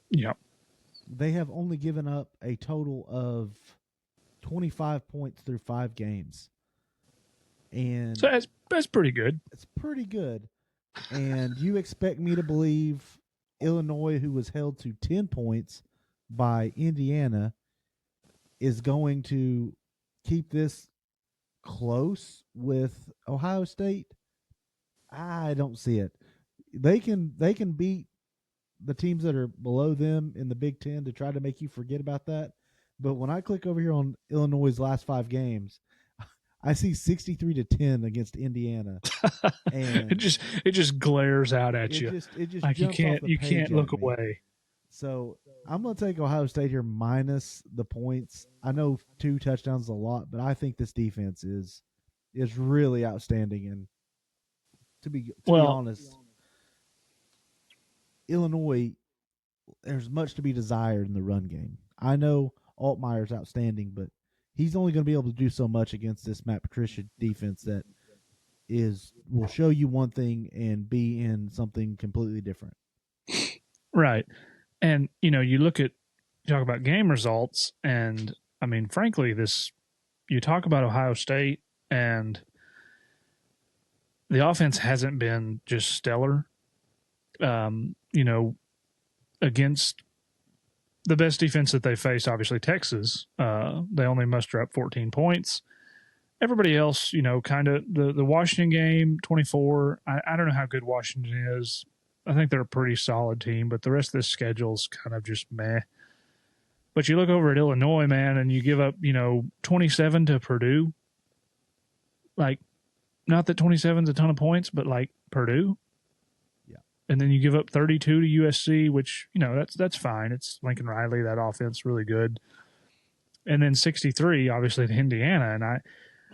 Speaker 1: Yeah.
Speaker 2: They have only given up a total of 25 points through 5 games. And
Speaker 1: so that's pretty good.
Speaker 2: It's pretty good. And you expect me to believe Illinois, who was held to 10 points by Indiana, is going to keep this close with Ohio State? I don't see it. They can beat the teams that are below them in the Big Ten to try to make you forget about that. But when I click over here on Illinois' last 5 games, I see 63-10 against Indiana, and
Speaker 1: it just glares out at you.
Speaker 2: It just
Speaker 1: like you can't look
Speaker 2: me.
Speaker 1: away.
Speaker 2: So I'm going to take Ohio State here minus the points. I know 2 touchdowns is a lot, but I think this defense is really outstanding. And to be honest, Illinois, there's much to be desired in the run game. I know Altmaier's outstanding, but he's only going to be able to do so much against this Matt Patricia defense that will show you one thing and be in something completely different.
Speaker 1: Right. And, you talk about game results, and, I mean, frankly, you talk about Ohio State, and the offense hasn't been just stellar. Against the best defense that they faced, obviously Texas, they only muster up 14 points. Everybody else, kind of the Washington game, 24. I don't know how good Washington is. I think they're a pretty solid team, but the rest of this schedule's kind of just meh. But you look over at Illinois, man, and you give up, 27 to Purdue. Like, not that 27 is a ton of points, but like Purdue. And then you give up 32 to USC, which, that's fine. It's Lincoln Riley, that offense, really good. And then 63, obviously, to Indiana. And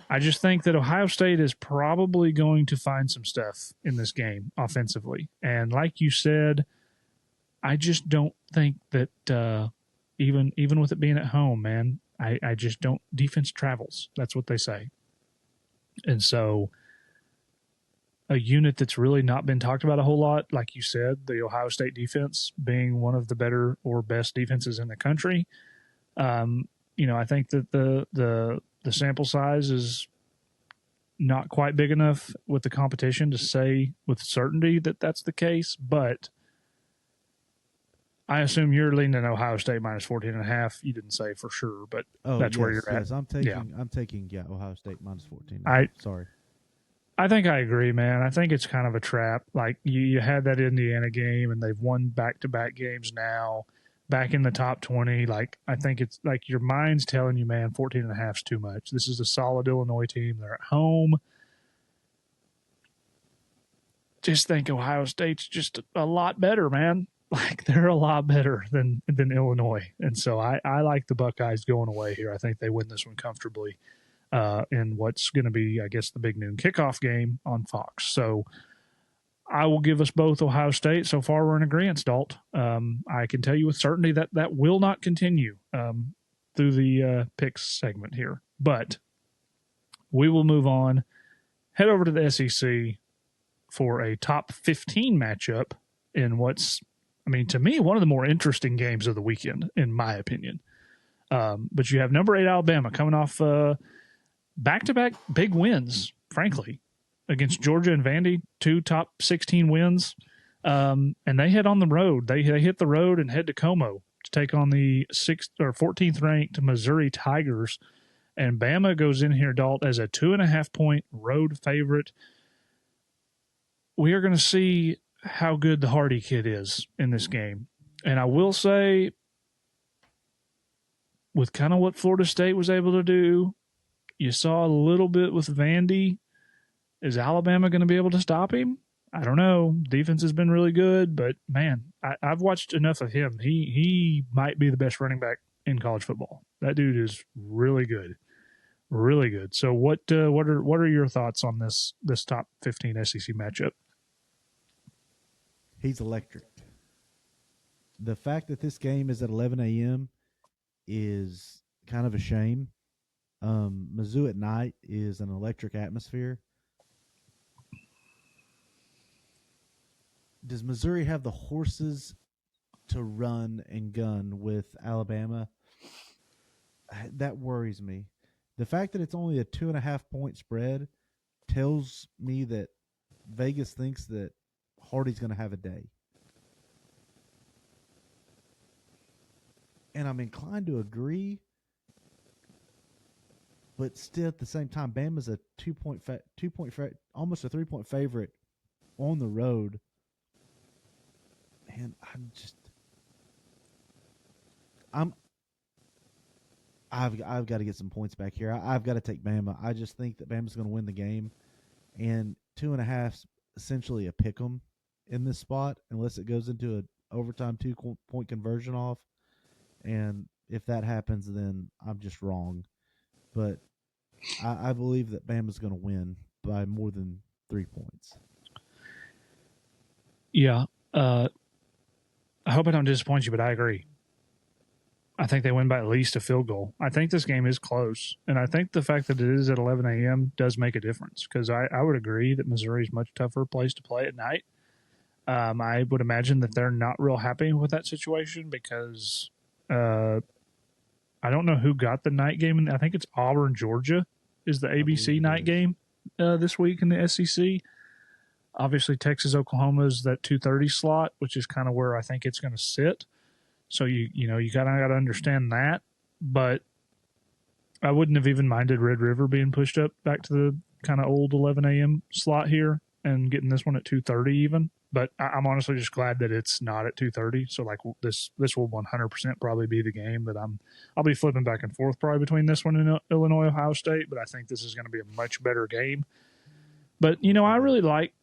Speaker 1: I just think that Ohio State is probably going to find some stuff in this game offensively. And like you said, I just don't think that even with it being at home, man, I just don't – defense travels. That's what they say. And so – a unit that's really not been talked about a whole lot, like you said, the Ohio State defense being one of the better or best defenses in the country. I think that the sample size is not quite big enough with the competition to say with certainty that that's the case, but I assume you're leaning in Ohio State minus 14.5. You didn't say for sure, but that's where you're at.
Speaker 2: Yes, I'm taking Ohio State minus 14. Sorry.
Speaker 1: I think I agree, man. I think it's kind of a trap. Like you had that Indiana game, and they've won back-to-back games now, back in the top 20. Like I think it's like your mind's telling you, man, 14.5 is too much. This is a solid Illinois team. They're at home. Just think Ohio State's just a lot better, man. Like they're a lot better than Illinois, and so I like the Buckeyes going away here. I think they win this one comfortably. In what's going to be, I guess, the big noon kickoff game on Fox. So I will give us both Ohio State. So far, we're in agreement, Dalt. I can tell you with certainty that will not continue through the picks segment here. But we will move on, head over to the SEC for a top 15 matchup in what's, to me, one of the more interesting games of the weekend, in my opinion. But you have number 8 Alabama coming off back-to-back big wins, frankly, against Georgia and Vandy, 2 top 16 wins. And they head on the road. They hit the road and head to Como to take on the 6th or 14th ranked Missouri Tigers. And Bama goes in here, Dalt, as a 2.5-point road favorite. We are going to see how good the Hardy kid is in this game. And I will say, with kind of what Florida State was able to do, you saw a little bit with Vandy. Is Alabama going to be able to stop him? I don't know. Defense has been really good, but man, I've watched enough of him. He might be the best running back in college football. That dude is really good, really good. So what are your thoughts on this top 15 SEC matchup?
Speaker 2: He's electric. The fact that this game is at 11 a.m. is kind of a shame. Mizzou at night is an electric atmosphere. Does Missouri have the horses to run and gun with Alabama? That worries me. The fact that it's only a 2.5-point spread tells me that Vegas thinks that Hardy's going to have a day. And I'm inclined to agree, but still at the same time, Bama's a 2-point, almost a 3-point favorite on the road. And I've got to get some points back here. I've got to take Bama. I just think that Bama's going to win the game, and 2.5 essentially a pick 'em in this spot unless it goes into an overtime 2-point conversion off. And if that happens, then I'm just wrong. But I believe that Bama's going to win by more than 3 points.
Speaker 1: Yeah. I hope I don't disappoint you, but I agree. I think they win by at least a field goal. I think this game is close, and I think the fact that it is at 11 a.m. does make a difference because I would agree that Missouri is a much tougher place to play at night. I would imagine that they're not real happy with that situation because I don't know who got the night game. And I think it's Auburn, Georgia is the ABC night game this week in the SEC. Obviously, Texas, Oklahoma is that 2:30 slot, which is kind of where I think it's going to sit. So you kind of got to understand that. But I wouldn't have even minded Red River being pushed up back to the kind of old 11 a.m. slot here and getting this one at 2:30 even. But I'm honestly just glad that it's not at 2:30. So like this will 100% probably be the game that I'll be flipping back and forth probably between this one and Illinois, Ohio State. But I think this is going to be a much better game. But I really like.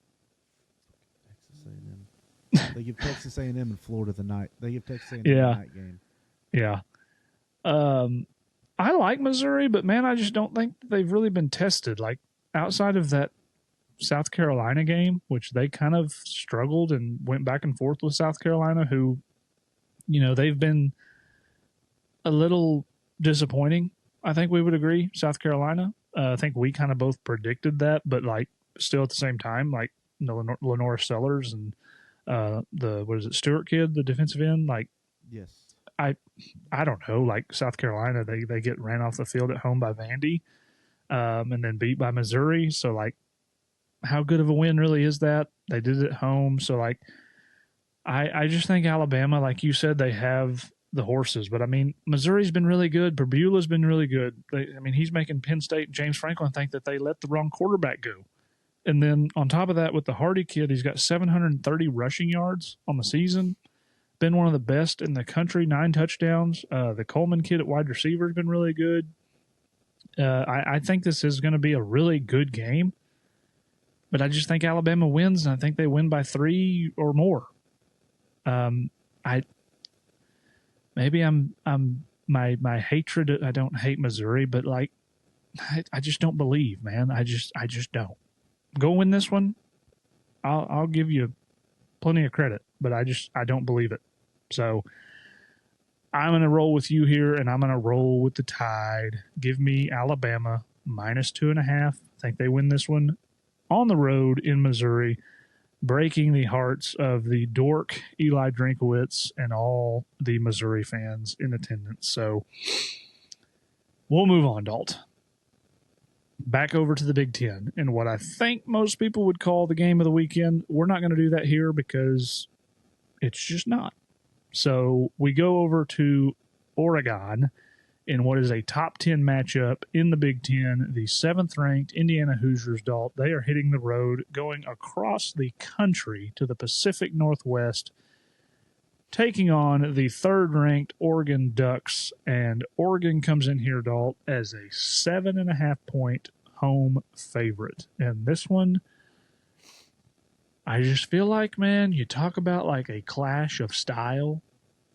Speaker 2: They give Texas A&M and Florida the night. They give Texas A&M
Speaker 1: the
Speaker 2: night game.
Speaker 1: Yeah. I like Missouri, but man, I just don't think they've really been tested. Like outside of that South Carolina game, which they kind of struggled and went back and forth with South Carolina, who, they've been a little disappointing. I think we would agree, South Carolina. I think we kind of both predicted that, but like still at the same time, like Lenore Sellers and Stewart kid, the defensive end, like
Speaker 2: yes.
Speaker 1: I don't know, like South Carolina, they get ran off the field at home by Vandy, and then beat by Missouri. So like, how good of a win really is that? They did it at home. So like, I just think Alabama, like you said, they have the horses, but I mean, Missouri's been really good. Berbula's been really good. He's making Penn State, James Franklin think that they let the wrong quarterback go. And then on top of that, with the Hardy kid, he's got 730 rushing yards on the season. Been one of the best in the country, 9 touchdowns. The Coleman kid at wide receiver has been really good. I think this is going to be a really good game, but I just think Alabama wins, and I think they win by 3 or more. My hatred. I don't hate Missouri, but like, I just don't believe, man. I just don't. Go win this one. I'll give you plenty of credit, but I don't believe it. So I'm going to roll with you here, and I'm going to roll with the Tide. Give me Alabama minus 2.5. I think they win this one on the road in Missouri, breaking the hearts of the dork Eli Drinkowitz and all the Missouri fans in attendance. So we'll move on, Dalt. Back over to the Big Ten and what I think most people would call the game of the weekend. We're not going to do that here because it's just not. So we go over to Oregon in what is a top 10 matchup in the Big Ten. The 7th-ranked Indiana Hoosiers, Dalt, they are hitting the road, going across the country to the Pacific Northwest, taking on the 3rd-ranked Oregon Ducks. And Oregon comes in here, Dalt, as a 7.5-point home favorite. And this one, I just feel like, man, you talk about like a clash of style,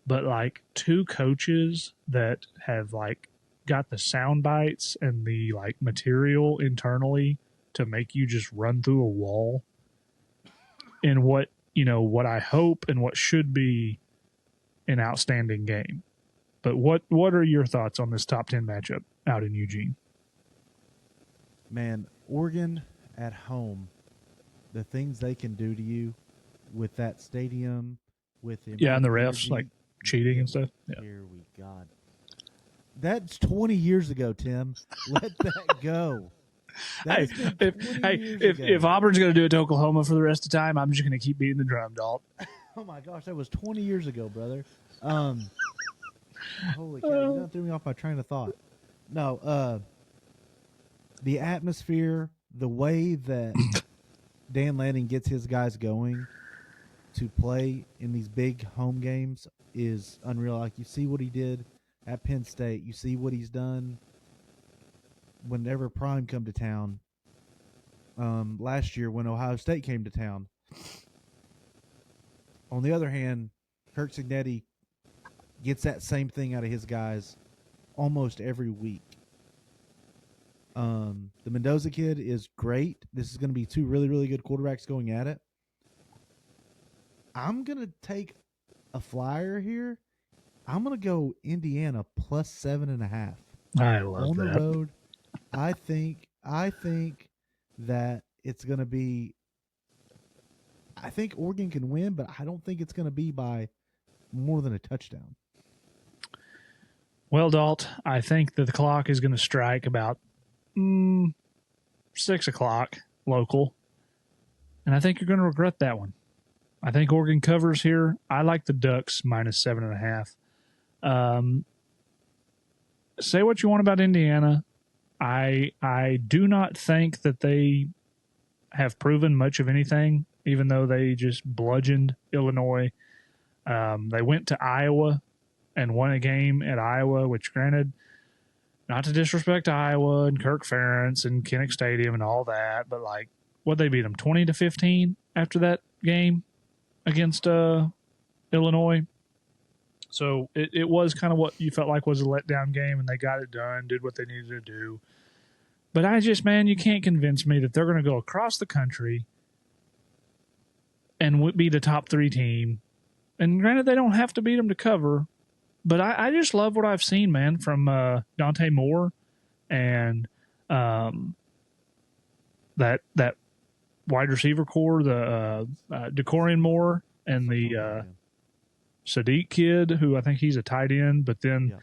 Speaker 1: but like two coaches that have like got the sound bites and the like material internally to make you just run through a wall in what, what I hope and what should be an outstanding game. But what are your thoughts on this top 10 matchup out in Eugene?
Speaker 2: Man, Oregon at home, the things they can do to you with that stadium, with the
Speaker 1: and the refs like cheating and stuff. Yeah.
Speaker 2: Here we God. That's 20 years ago, Tim. Let that go.
Speaker 1: If Auburn's going to do it to Oklahoma for the rest of the time, I'm just going to keep beating the drum, Dalt.
Speaker 2: Oh my gosh, that was 20 years ago, brother. Holy cow, you done threw me off my train of thought. No, the atmosphere, the way that Dan Lanning gets his guys going to play in these big home games is unreal. Like, you see what he did at Penn State. You see what he's done whenever Prime come to town. Last year when Ohio State came to town. On the other hand, Kirk Cignetti gets that same thing out of his guys almost every week. The Mendoza kid is great. This is going to be two really, really good quarterbacks going at it. I'm going to take a flyer here. I'm going to go Indiana plus 7.5.
Speaker 1: I love
Speaker 2: on
Speaker 1: that.
Speaker 2: the road. I think that it's going to be. I think Oregon can win, but I don't think it's going to be by more than a touchdown.
Speaker 1: Well, Dalt, I think that the clock is going to strike about 6 o'clock local, and I think you're going to regret that one. I think Oregon covers here. I like the Ducks minus 7.5. Say what you want about Indiana. I do not think that they have proven much of anything, even though they just bludgeoned Illinois. They went to Iowa and won a game at Iowa, which, granted, not to disrespect Iowa and Kirk Ferentz and Kinnick Stadium and all that, but like, what they beat them 20-15 after that game against Illinois. So it was kind of what you felt like was a letdown game, and they got it done, did what they needed to do. But you can't convince me that they're going to go across the country and be the top 3 team. And granted, they don't have to beat them to cover, but I just love what I've seen, man, from Dante Moore and that wide receiver core, the Decorian Moore and the Sadiq kid, who I think he's a tight end. But then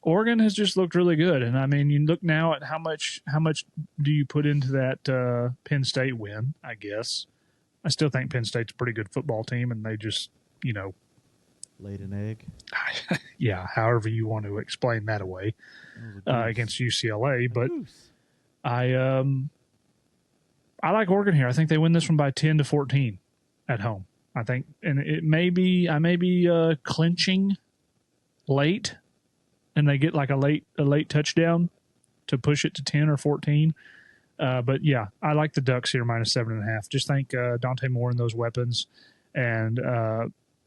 Speaker 1: Oregon has just looked really good. And, I mean, you look now at how much do you put into that Penn State win, I guess. I still think Penn State's a pretty good football team, and they just,
Speaker 2: laid an egg.
Speaker 1: Yeah, however you want to explain that away against UCLA. But I like Oregon here. I think they win this one by 10-14 at home. I think, and I may be clinching late, and they get like a late touchdown to push it to 10 or 14. But yeah, I like the Ducks here minus 7.5. Just think Dante Moore and those weapons, and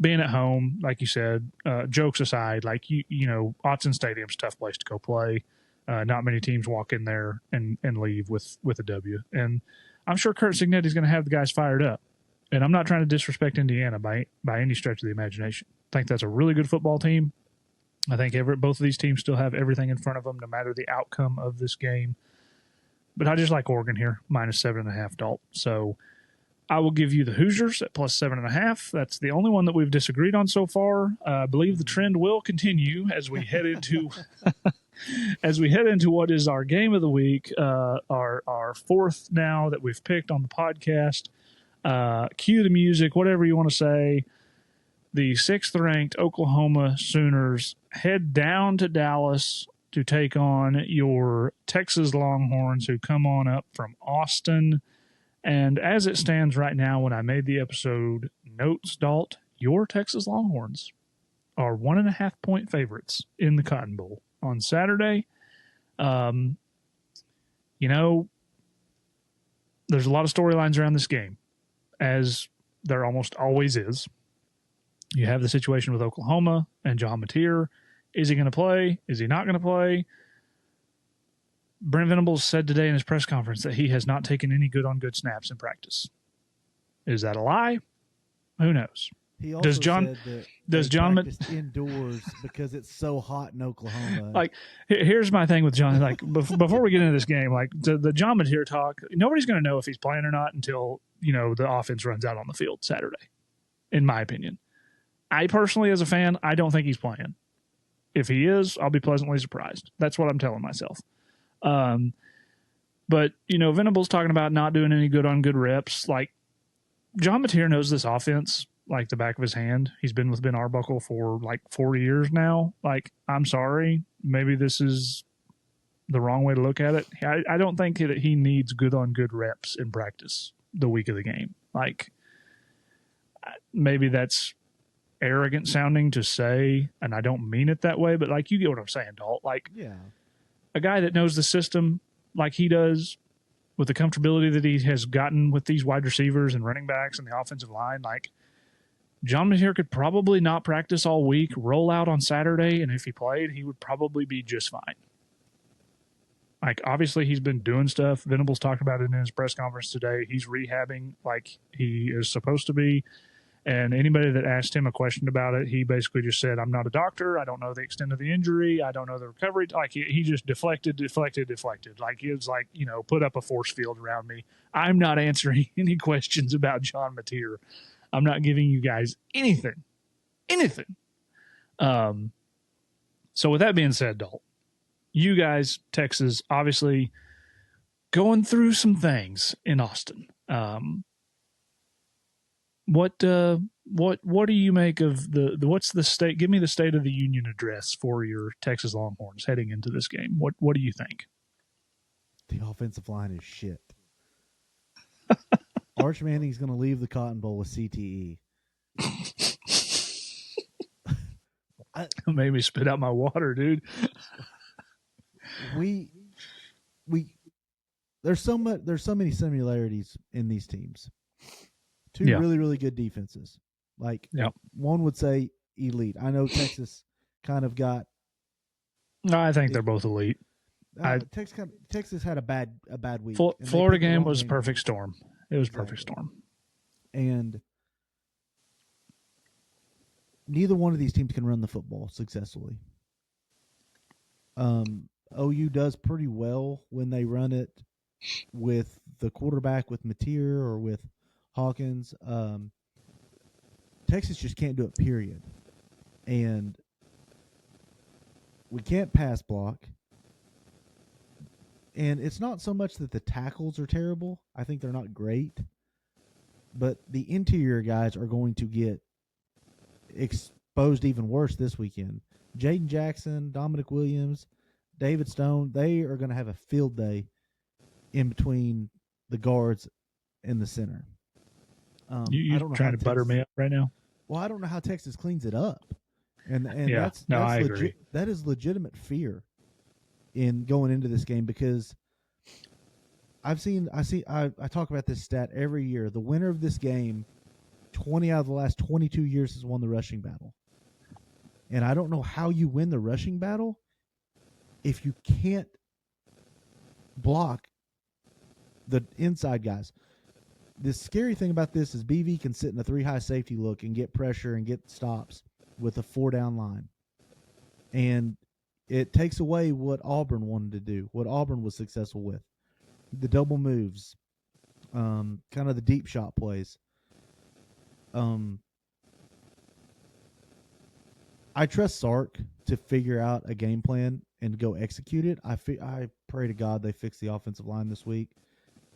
Speaker 1: being at home, like you said. Jokes aside, like Autzen Stadium's a tough place to go play. Not many teams walk in there and leave with a W. And I'm sure Kurt Cignetti's going to have the guys fired up. And I'm not trying to disrespect Indiana by any stretch of the imagination. I think that's a really good football team. I think both of these teams still have everything in front of them, no matter the outcome of this game. But I just like Oregon here, minus 7.5, Dalt. So I will give you the Hoosiers at plus 7.5. That's the only one that we've disagreed on so far. I believe the trend will continue as we head into what is our game of the week, our fourth now that we've picked on the podcast. Cue the music, whatever you want to say. the 6th-ranked Oklahoma Sooners head down to Dallas to take on your Texas Longhorns, who come on up from Austin. And as it stands right now, when I made the episode notes, Dalt, your Texas Longhorns are 1.5-point favorites in the Cotton Bowl on Saturday. You know, there's a lot of storylines around this game, as there almost always is. You have the situation with Oklahoma and John Mateer. Is he going to play? Is he not going to play? Brent Venables said today in his press conference that he has not taken any good-on-good snaps in practice. Is that a lie? Who knows?
Speaker 2: He also said that
Speaker 1: does John
Speaker 2: practiced indoors because it's so hot in Oklahoma.
Speaker 1: Like, here's my thing with John. Like, before we get into this game, like the John Mateer talk, nobody's going to know if he's playing or not until the offense runs out on the field Saturday. In my opinion, I personally, as a fan, I don't think he's playing. If he is, I'll be pleasantly surprised. That's what I'm telling myself. But Venables talking about not doing any good-on-good reps. Like, John Mateer knows this offense like the back of his hand. He's been with Ben Arbuckle for like 4 years now. Like, I'm sorry, maybe this is the wrong way to look at it. I don't think that he needs good-on-good reps in practice the week of the game. Like, maybe that's arrogant sounding to say, and I don't mean it that way, but like, you get what I'm saying, Dalt. Like,
Speaker 2: yeah,
Speaker 1: a guy that knows the system like he does, with the comfortability that he has gotten with these wide receivers and running backs and the offensive line, like, John Mateer could probably not practice all week, roll out on Saturday, and if he played, he would probably be just fine. Like, obviously, he's been doing stuff. Venables talked about it in his press conference today. He's rehabbing like he is supposed to be. And anybody that asked him a question about it, he basically just said, I'm not a doctor. I don't know the extent of the injury. I don't know the recovery. Like, he just deflected. Like, he was like, put up a force field around me. I'm not answering any questions about John Mateer. I'm not giving you guys anything. So with that being said, Dalt, you guys, Texas, obviously going through some things in Austin. What do you make of what's the state? Give me the State of the Union address for your Texas Longhorns heading into this game. What do you think?
Speaker 2: The offensive line is shit. Arch Manning's going to leave the Cotton Bowl with CTE.
Speaker 1: Made me spit out my water, dude.
Speaker 2: There's so many similarities in these teams. Two really, really good defenses. Like, one would say elite. I know Texas kind of got.
Speaker 1: No, I think they're both elite.
Speaker 2: Texas had a bad week.
Speaker 1: Florida game was a perfect storm. It was a perfect storm.
Speaker 2: And neither one of these teams can run the football successfully. OU does pretty well when they run it with the quarterback, with Mateer or with Hawkins. Texas just can't do it, period. And we can't pass block. And it's not so much that the tackles are terrible. I think they're not great. But the interior guys are going to get exposed even worse this weekend. Jaden Jackson, Dominic Williams, David Stone, they are going to have a field day in between the guards and the center.
Speaker 1: You're trying to butter me up right now?
Speaker 2: Well, I don't know how Texas cleans it up. And
Speaker 1: I agree.
Speaker 2: That is legitimate fear in going into this game, because I talk about this stat every year. The winner of this game, 20 out of the last 22 years, has won the rushing battle. And I don't know how you win the rushing battle if you can't block the inside guys. The scary thing about this is BV can sit in a 3-high safety look and get pressure and get stops with a 4-down line. And it takes away what Auburn wanted to do, what Auburn was successful with. The double moves, kind of the deep shot plays. I trust Sark to figure out a game plan and go execute it. I pray to God they fix the offensive line this week.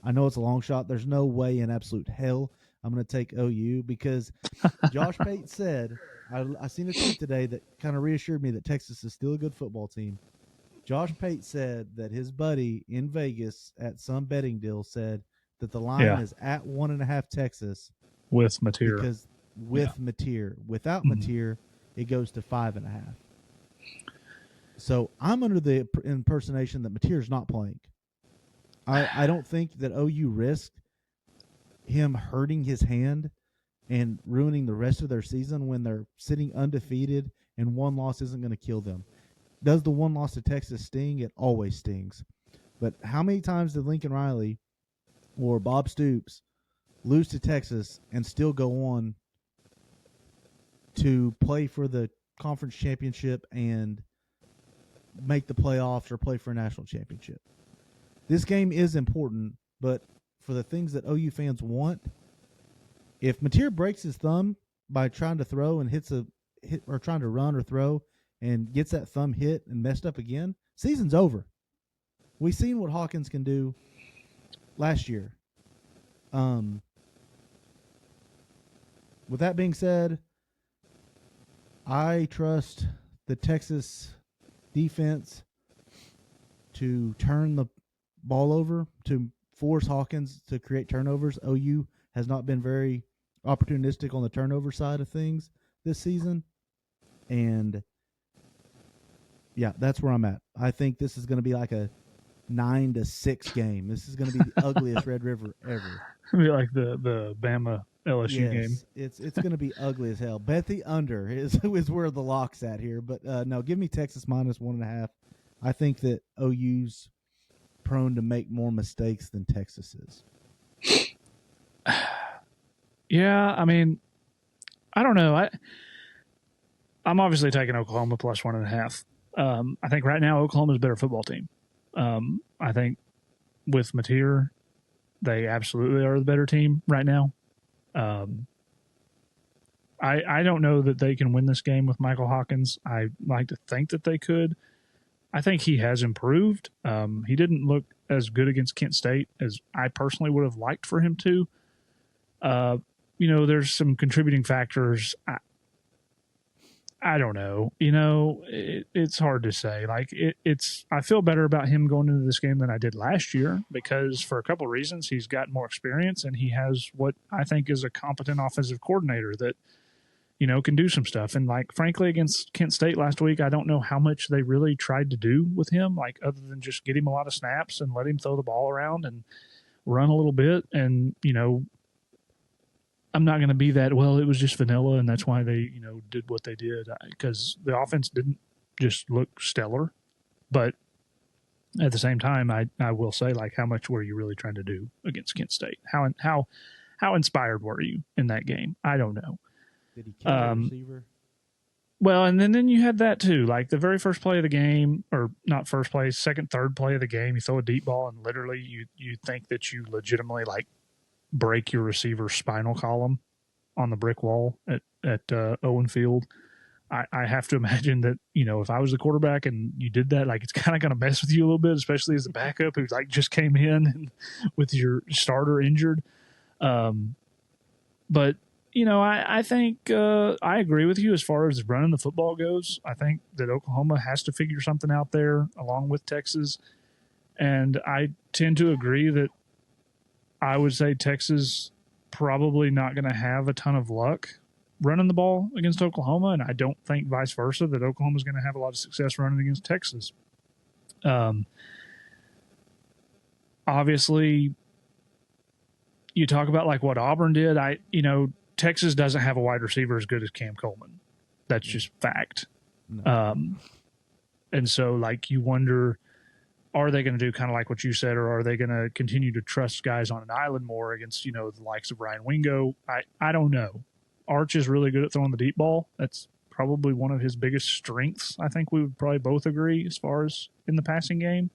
Speaker 2: I know it's a long shot. There's no way in absolute hell I'm going to take OU because Josh Pate said, I seen a tweet today that kind of reassured me that Texas is still a good football team. Josh Pate said that his buddy in Vegas at some betting deal said that the line
Speaker 1: Yeah,
Speaker 2: is at 1.5 Texas
Speaker 1: with Mateer.
Speaker 2: because
Speaker 1: Yeah.
Speaker 2: with Mateer, without
Speaker 1: Mhm.
Speaker 2: Mateer, it goes to 5.5. So I'm under the impersonation that Mateer's not playing. I don't think that OU risked him hurting his hand and ruining the rest of their season when they're sitting undefeated and one loss isn't going to kill them. Does the one loss to Texas sting? It always stings. But how many times did Lincoln Riley or Bob Stoops lose to Texas and still go on to play for the conference championship and make the playoffs or play for a national championship? This game is important, but for the things that OU fans want, if Mateer breaks his thumb by trying to throw and hit or trying to run or throw and gets that thumb hit and messed up again, season's over. We've seen what Hawkins can do last year. With that being said, I trust the Texas defense to turn the ball over, to force Hawkins to create turnovers. OU has not been very opportunistic on the turnover side of things this season. And yeah, that's where I'm at. I think this is going to be like a 9-6 game. This is going to be the ugliest Red River ever.
Speaker 1: It'd be like the Bama LSU game.
Speaker 2: It's going to be ugly as hell. Bet the under is where the lock's at here. But no, give me Texas minus 1.5. I think that OU's prone to make more mistakes than Texas is.
Speaker 1: Yeah, I mean, I don't know. I'm obviously taking Oklahoma plus 1.5. I think right now Oklahoma's a better football team. I think with Mateer, they absolutely are the better team right now. I don't know that they can win this game with Michael Hawkins. I like to think that they could. I think he has improved. He didn't look as good against Kent State as I personally would have liked for him to. There's some contributing factors. I don't know. It's hard to say. Like I feel better about him going into this game than I did last year because for a couple of reasons, he's got more experience and he has what I think is a competent offensive coordinator that, can do some stuff. And like, frankly, against Kent State last week, I don't know how much they really tried to do with him, like other than just get him a lot of snaps and let him throw the ball around and run a little bit. And, I'm not going to be that, well, it was just vanilla and that's why they, did what they did because the offense didn't just look stellar. But at the same time, I will say, like, how much were you really trying to do against Kent State? How inspired were you in that game? I don't know.
Speaker 2: Did he kill the receiver?
Speaker 1: Well, and then you had that too. Like the very first play of the game, or not first play, second, third play of the game, you throw a deep ball and literally you think that you legitimately like break your receiver's spinal column on the brick wall at Owen Field. I have to imagine that, if I was the quarterback and you did that, like it's kind of going to mess with you a little bit, especially as the backup who like just came in and with your starter injured. But I think I agree with you as far as running the football goes. I think that Oklahoma has to figure something out there along with Texas. And I tend to agree that I would say Texas probably not going to have a ton of luck running the ball against Oklahoma. And I don't think vice versa, that Oklahoma is going to have a lot of success running against Texas. Obviously, you talk about like what Auburn did. Texas doesn't have a wide receiver as good as Cam Coleman. That's just fact. No. And so like you wonder, are they going to do kind of like what you said, or are they going to continue to trust guys on an island more against, the likes of Ryan Wingo? I don't know. Arch is really good at throwing the deep ball. That's probably one of his biggest strengths. I think we would probably both agree as far as in the passing game.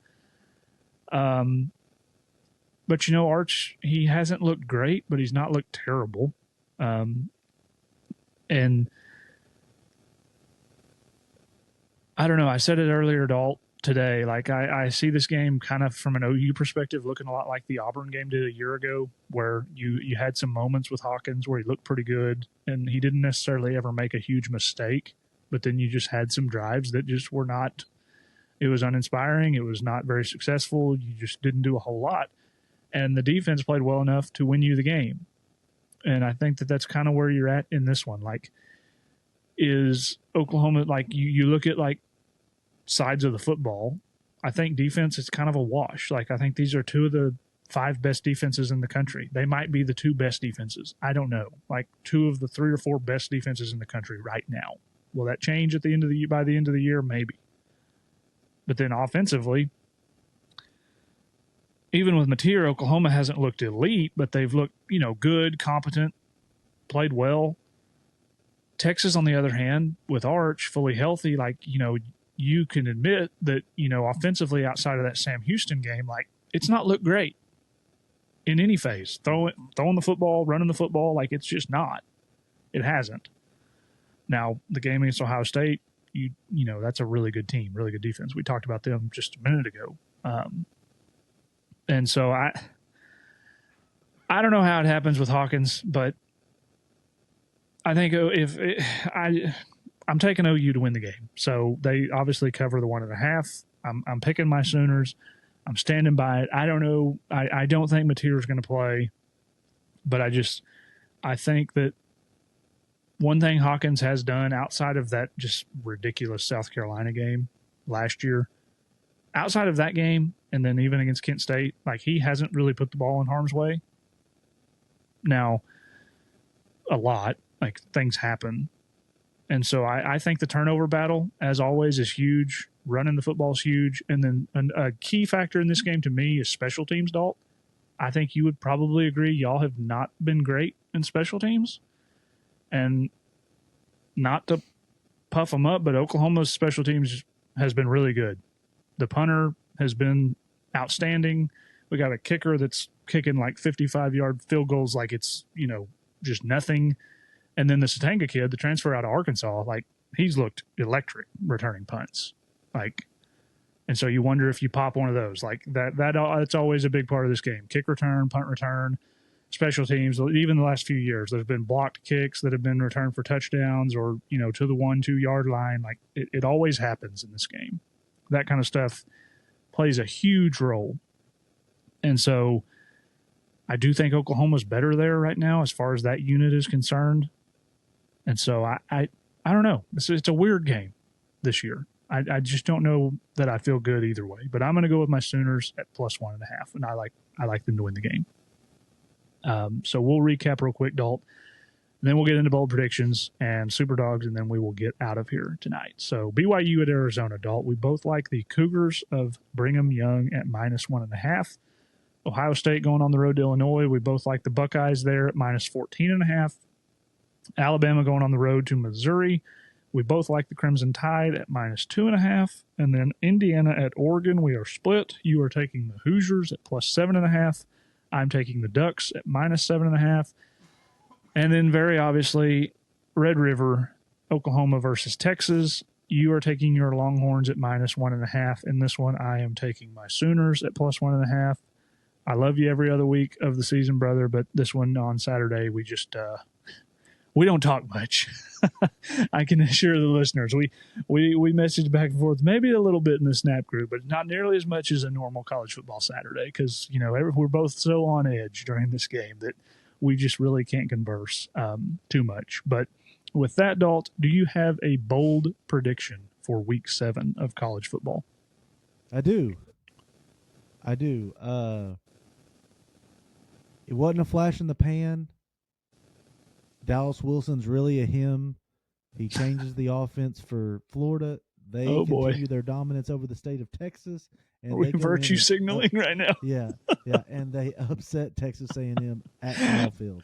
Speaker 1: But Arch, he hasn't looked great, but he's not looked terrible. And I don't know. I said it earlier, Dalt. today. Like I see this game kind of from an OU perspective, looking a lot like the Auburn game did a year ago, where you had some moments with Hawkins where he looked pretty good, and he didn't necessarily ever make a huge mistake, but then you just had some drives that just were not. It was uninspiring. It was not very successful. You just didn't do a whole lot, and the defense played well enough to win you the game. And I think that that's kind of where you're at in this one. Like, is Oklahoma like you look at like sides of the football? I think defense is kind of a wash. Like, I think these are two of the five best defenses in the country. They might be the two best defenses. I don't know. Like, two of the three or four best defenses in the country right now. Will that change at the end of the year? By the end of the year, maybe. But then offensively, even with Mateer, Oklahoma hasn't looked elite, but they've looked, good, competent, played well. Texas, on the other hand, with Arch fully healthy, like, you can admit that, offensively outside of that Sam Houston game, like, it's not looked great in any phase. Throwing the football, running the football, like, it's just not. It hasn't. Now, the game against Ohio State, that's a really good team, really good defense. We talked about them just a minute ago. And so I don't know how it happens with Hawkins, but I think I'm taking OU to win the game. So they obviously cover the 1.5. I'm picking my Sooners. I'm standing by it. I don't know. I don't think Mateer is going to play, but I think that one thing Hawkins has done outside of that just ridiculous South Carolina game last year, outside of that game, and then even against Kent State, like, he hasn't really put the ball in harm's way. Now, a lot, like, things happen. And so I think the turnover battle, as always, is huge. Running the football is huge. And then a key factor in this game to me is special teams, Dalt. I think you would probably agree y'all have not been great in special teams. And not to puff them up, but Oklahoma's special teams has been really good. The punter has been outstanding. We got a kicker that's kicking like 55-yard field goals like it's, just nothing. And then the Satanga kid, the transfer out of Arkansas, like, he's looked electric returning punts. Like, and so you wonder if you pop one of those. Like, that's always a big part of this game. Kick return, punt return, special teams. Even the last few years, there's been blocked kicks that have been returned for touchdowns or, to the 1-2 yard line. Like, it always happens in this game. That kind of stuff plays a huge role. And so I do think Oklahoma's better there right now as far as that unit is concerned. And so I don't know. It's a weird game this year. I just don't know that I feel good either way. But I'm going to go with my Sooners at +1.5, and I like them to win the game. So we'll recap real quick, Dalt. Then we'll get into bold predictions and super dogs, and then we will get out of here tonight. So BYU at Arizona, Dalt. We both like the Cougars of Brigham Young at -1.5. Ohio State going on the road to Illinois. We both like the Buckeyes there at -14.5. Alabama going on the road to Missouri. We both like the Crimson Tide at -2.5. And then Indiana at Oregon. We are split. You are taking the Hoosiers at +7.5. I'm taking the Ducks at -7.5. And then very obviously, Red River, Oklahoma versus Texas. You are taking your Longhorns at -1.5. In this one, I am taking my Sooners at +1.5. I love you every other week of the season, brother, but this one on Saturday, we just we don't talk much. I can assure the listeners. We message back and forth, maybe a little bit in the Snap group, but not nearly as much as a normal college football Saturday because, we're both so on edge during this game that we just really can't converse too much. But with that, Dalt, do you have a bold prediction for Week 7 of college football?
Speaker 2: I do. It wasn't a flash in the pan. Dallas Wilson's really a him. He changes the offense for Florida. They continue their dominance over the state of Texas. And
Speaker 1: are we virtue signaling right now?
Speaker 2: Yeah, and they upset Texas A&M at Caulfield.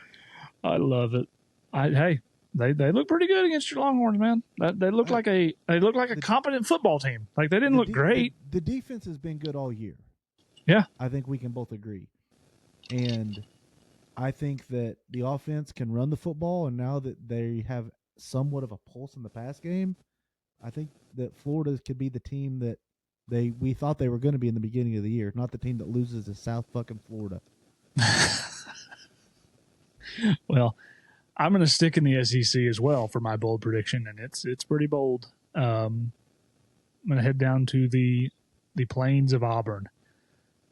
Speaker 1: I love it. They look pretty good against your Longhorns, man. They look like a competent football team. Like, they didn't look great.
Speaker 2: The defense has been good all year.
Speaker 1: Yeah,
Speaker 2: I think we can both agree. And I think that the offense can run the football, and now that they have somewhat of a pulse in the pass game, I think that Florida could be the team that We thought they were going to be in the beginning of the year, not the team that loses to South fucking Florida.
Speaker 1: Well, I'm going to stick in the SEC as well for my bold prediction, and it's pretty bold. I'm going to head down to the plains of Auburn.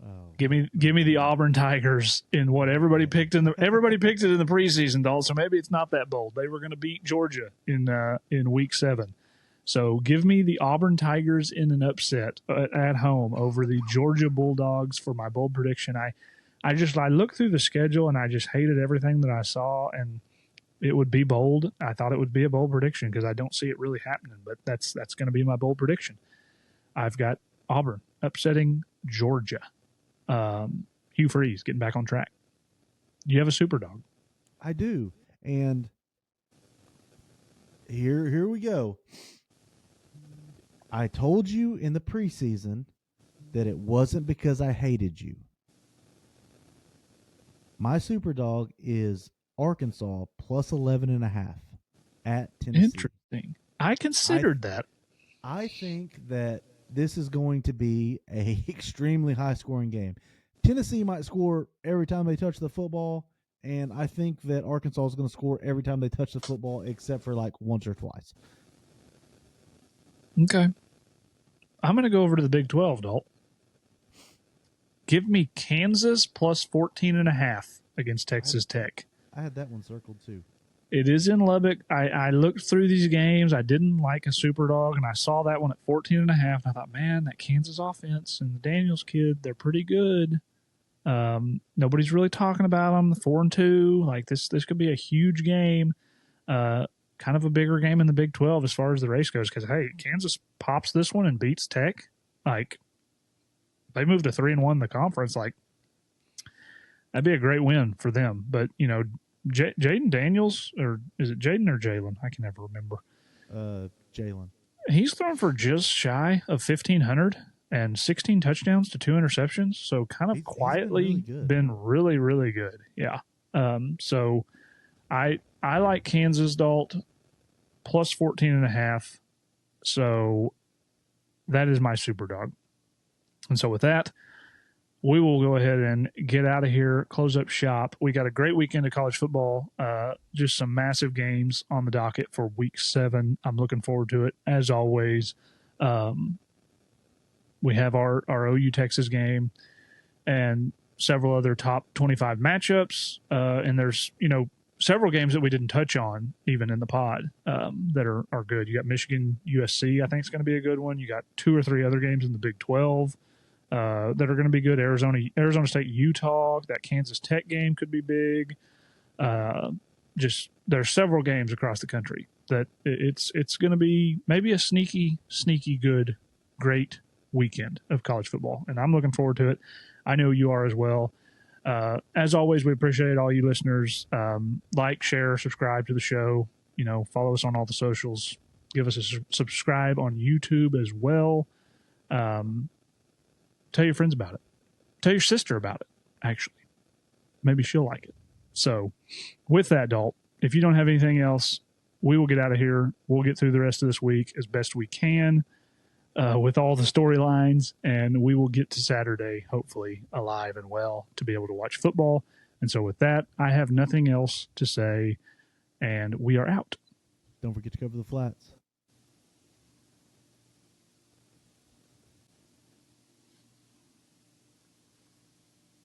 Speaker 2: Oh,
Speaker 1: Give me the Auburn Tigers in what everybody picked everybody picked it in the preseason, Dalt. So maybe it's not that bold. They were going to beat Georgia in week 7. So give me the Auburn Tigers in an upset at home over the Georgia Bulldogs for my bold prediction. I looked through the schedule and I just hated everything that I saw, and it would be bold. I thought it would be a bold prediction because I don't see it really happening, but that's going to be my bold prediction. I've got Auburn upsetting Georgia. Hugh Freeze getting back on track. You have a super dog.
Speaker 2: I do, and here we go. I told you in the preseason that it wasn't because I hated you. My super dog is Arkansas plus 11.5 at Tennessee.
Speaker 1: Interesting. I considered that.
Speaker 2: I think that this is going to be a extremely high scoring game. Tennessee might score every time they touch the football, and I think that Arkansas is going to score every time they touch the football, except for like once or twice.
Speaker 1: Okay. I'm going to go over to the Big 12, Dalt. Give me Kansas plus 14.5 against Texas Tech.
Speaker 2: I had that one circled too.
Speaker 1: It is in Lubbock. I looked through these games. I didn't like a super dog, and I saw that one at 14.5. And I thought, man, that Kansas offense and the Daniels kid, they're pretty good. Nobody's really talking about them. The 4-2, like this could be a huge game. Kind of a bigger game in the Big 12 as far as the race goes. Because hey, Kansas pops this one and beats Tech. Like they moved to 3-1 in the conference. Like that'd be a great win for them. But you know, Jaden Daniels, or is it Jaden or Jalen? I can never remember.
Speaker 2: Jalen.
Speaker 1: He's thrown for just shy of 1,500 and 16 touchdowns to 2 interceptions. So kind of quietly been really, really good. Yeah. So I like Kansas, Dalt, plus 14.5. So that is my super dog. And so with that, we will go ahead and get out of here, close up shop. We got a great weekend of college football. Just some massive games on the docket for week 7. I'm looking forward to it, as always. We have our OU Texas game and several other top 25 matchups. And there's, several games that we didn't touch on even in the pod that are good. You got Michigan, USC, I think it's going to be a good one. You got 2 or 3 other games in the Big 12 that are going to be good. Arizona State, Utah, that Kansas Tech game could be big. Just there's several games across the country that it's going to be maybe a sneaky good, great weekend of college football. And I'm looking forward to it. I know you are as well. As always, we appreciate all you listeners. Like, share, subscribe to the show. Follow us on all the socials. Give us a subscribe on YouTube as well. Tell your friends about it. Tell your sister about it, actually. Maybe she'll like it. So with that, Dalt, if you don't have anything else, we will get out of here. We'll get through the rest of this week as best we can with all the storylines, and we will get to Saturday, hopefully, alive and well to be able to watch football. And so with that, I have nothing else to say, and we are out.
Speaker 2: Don't forget to cover the flats.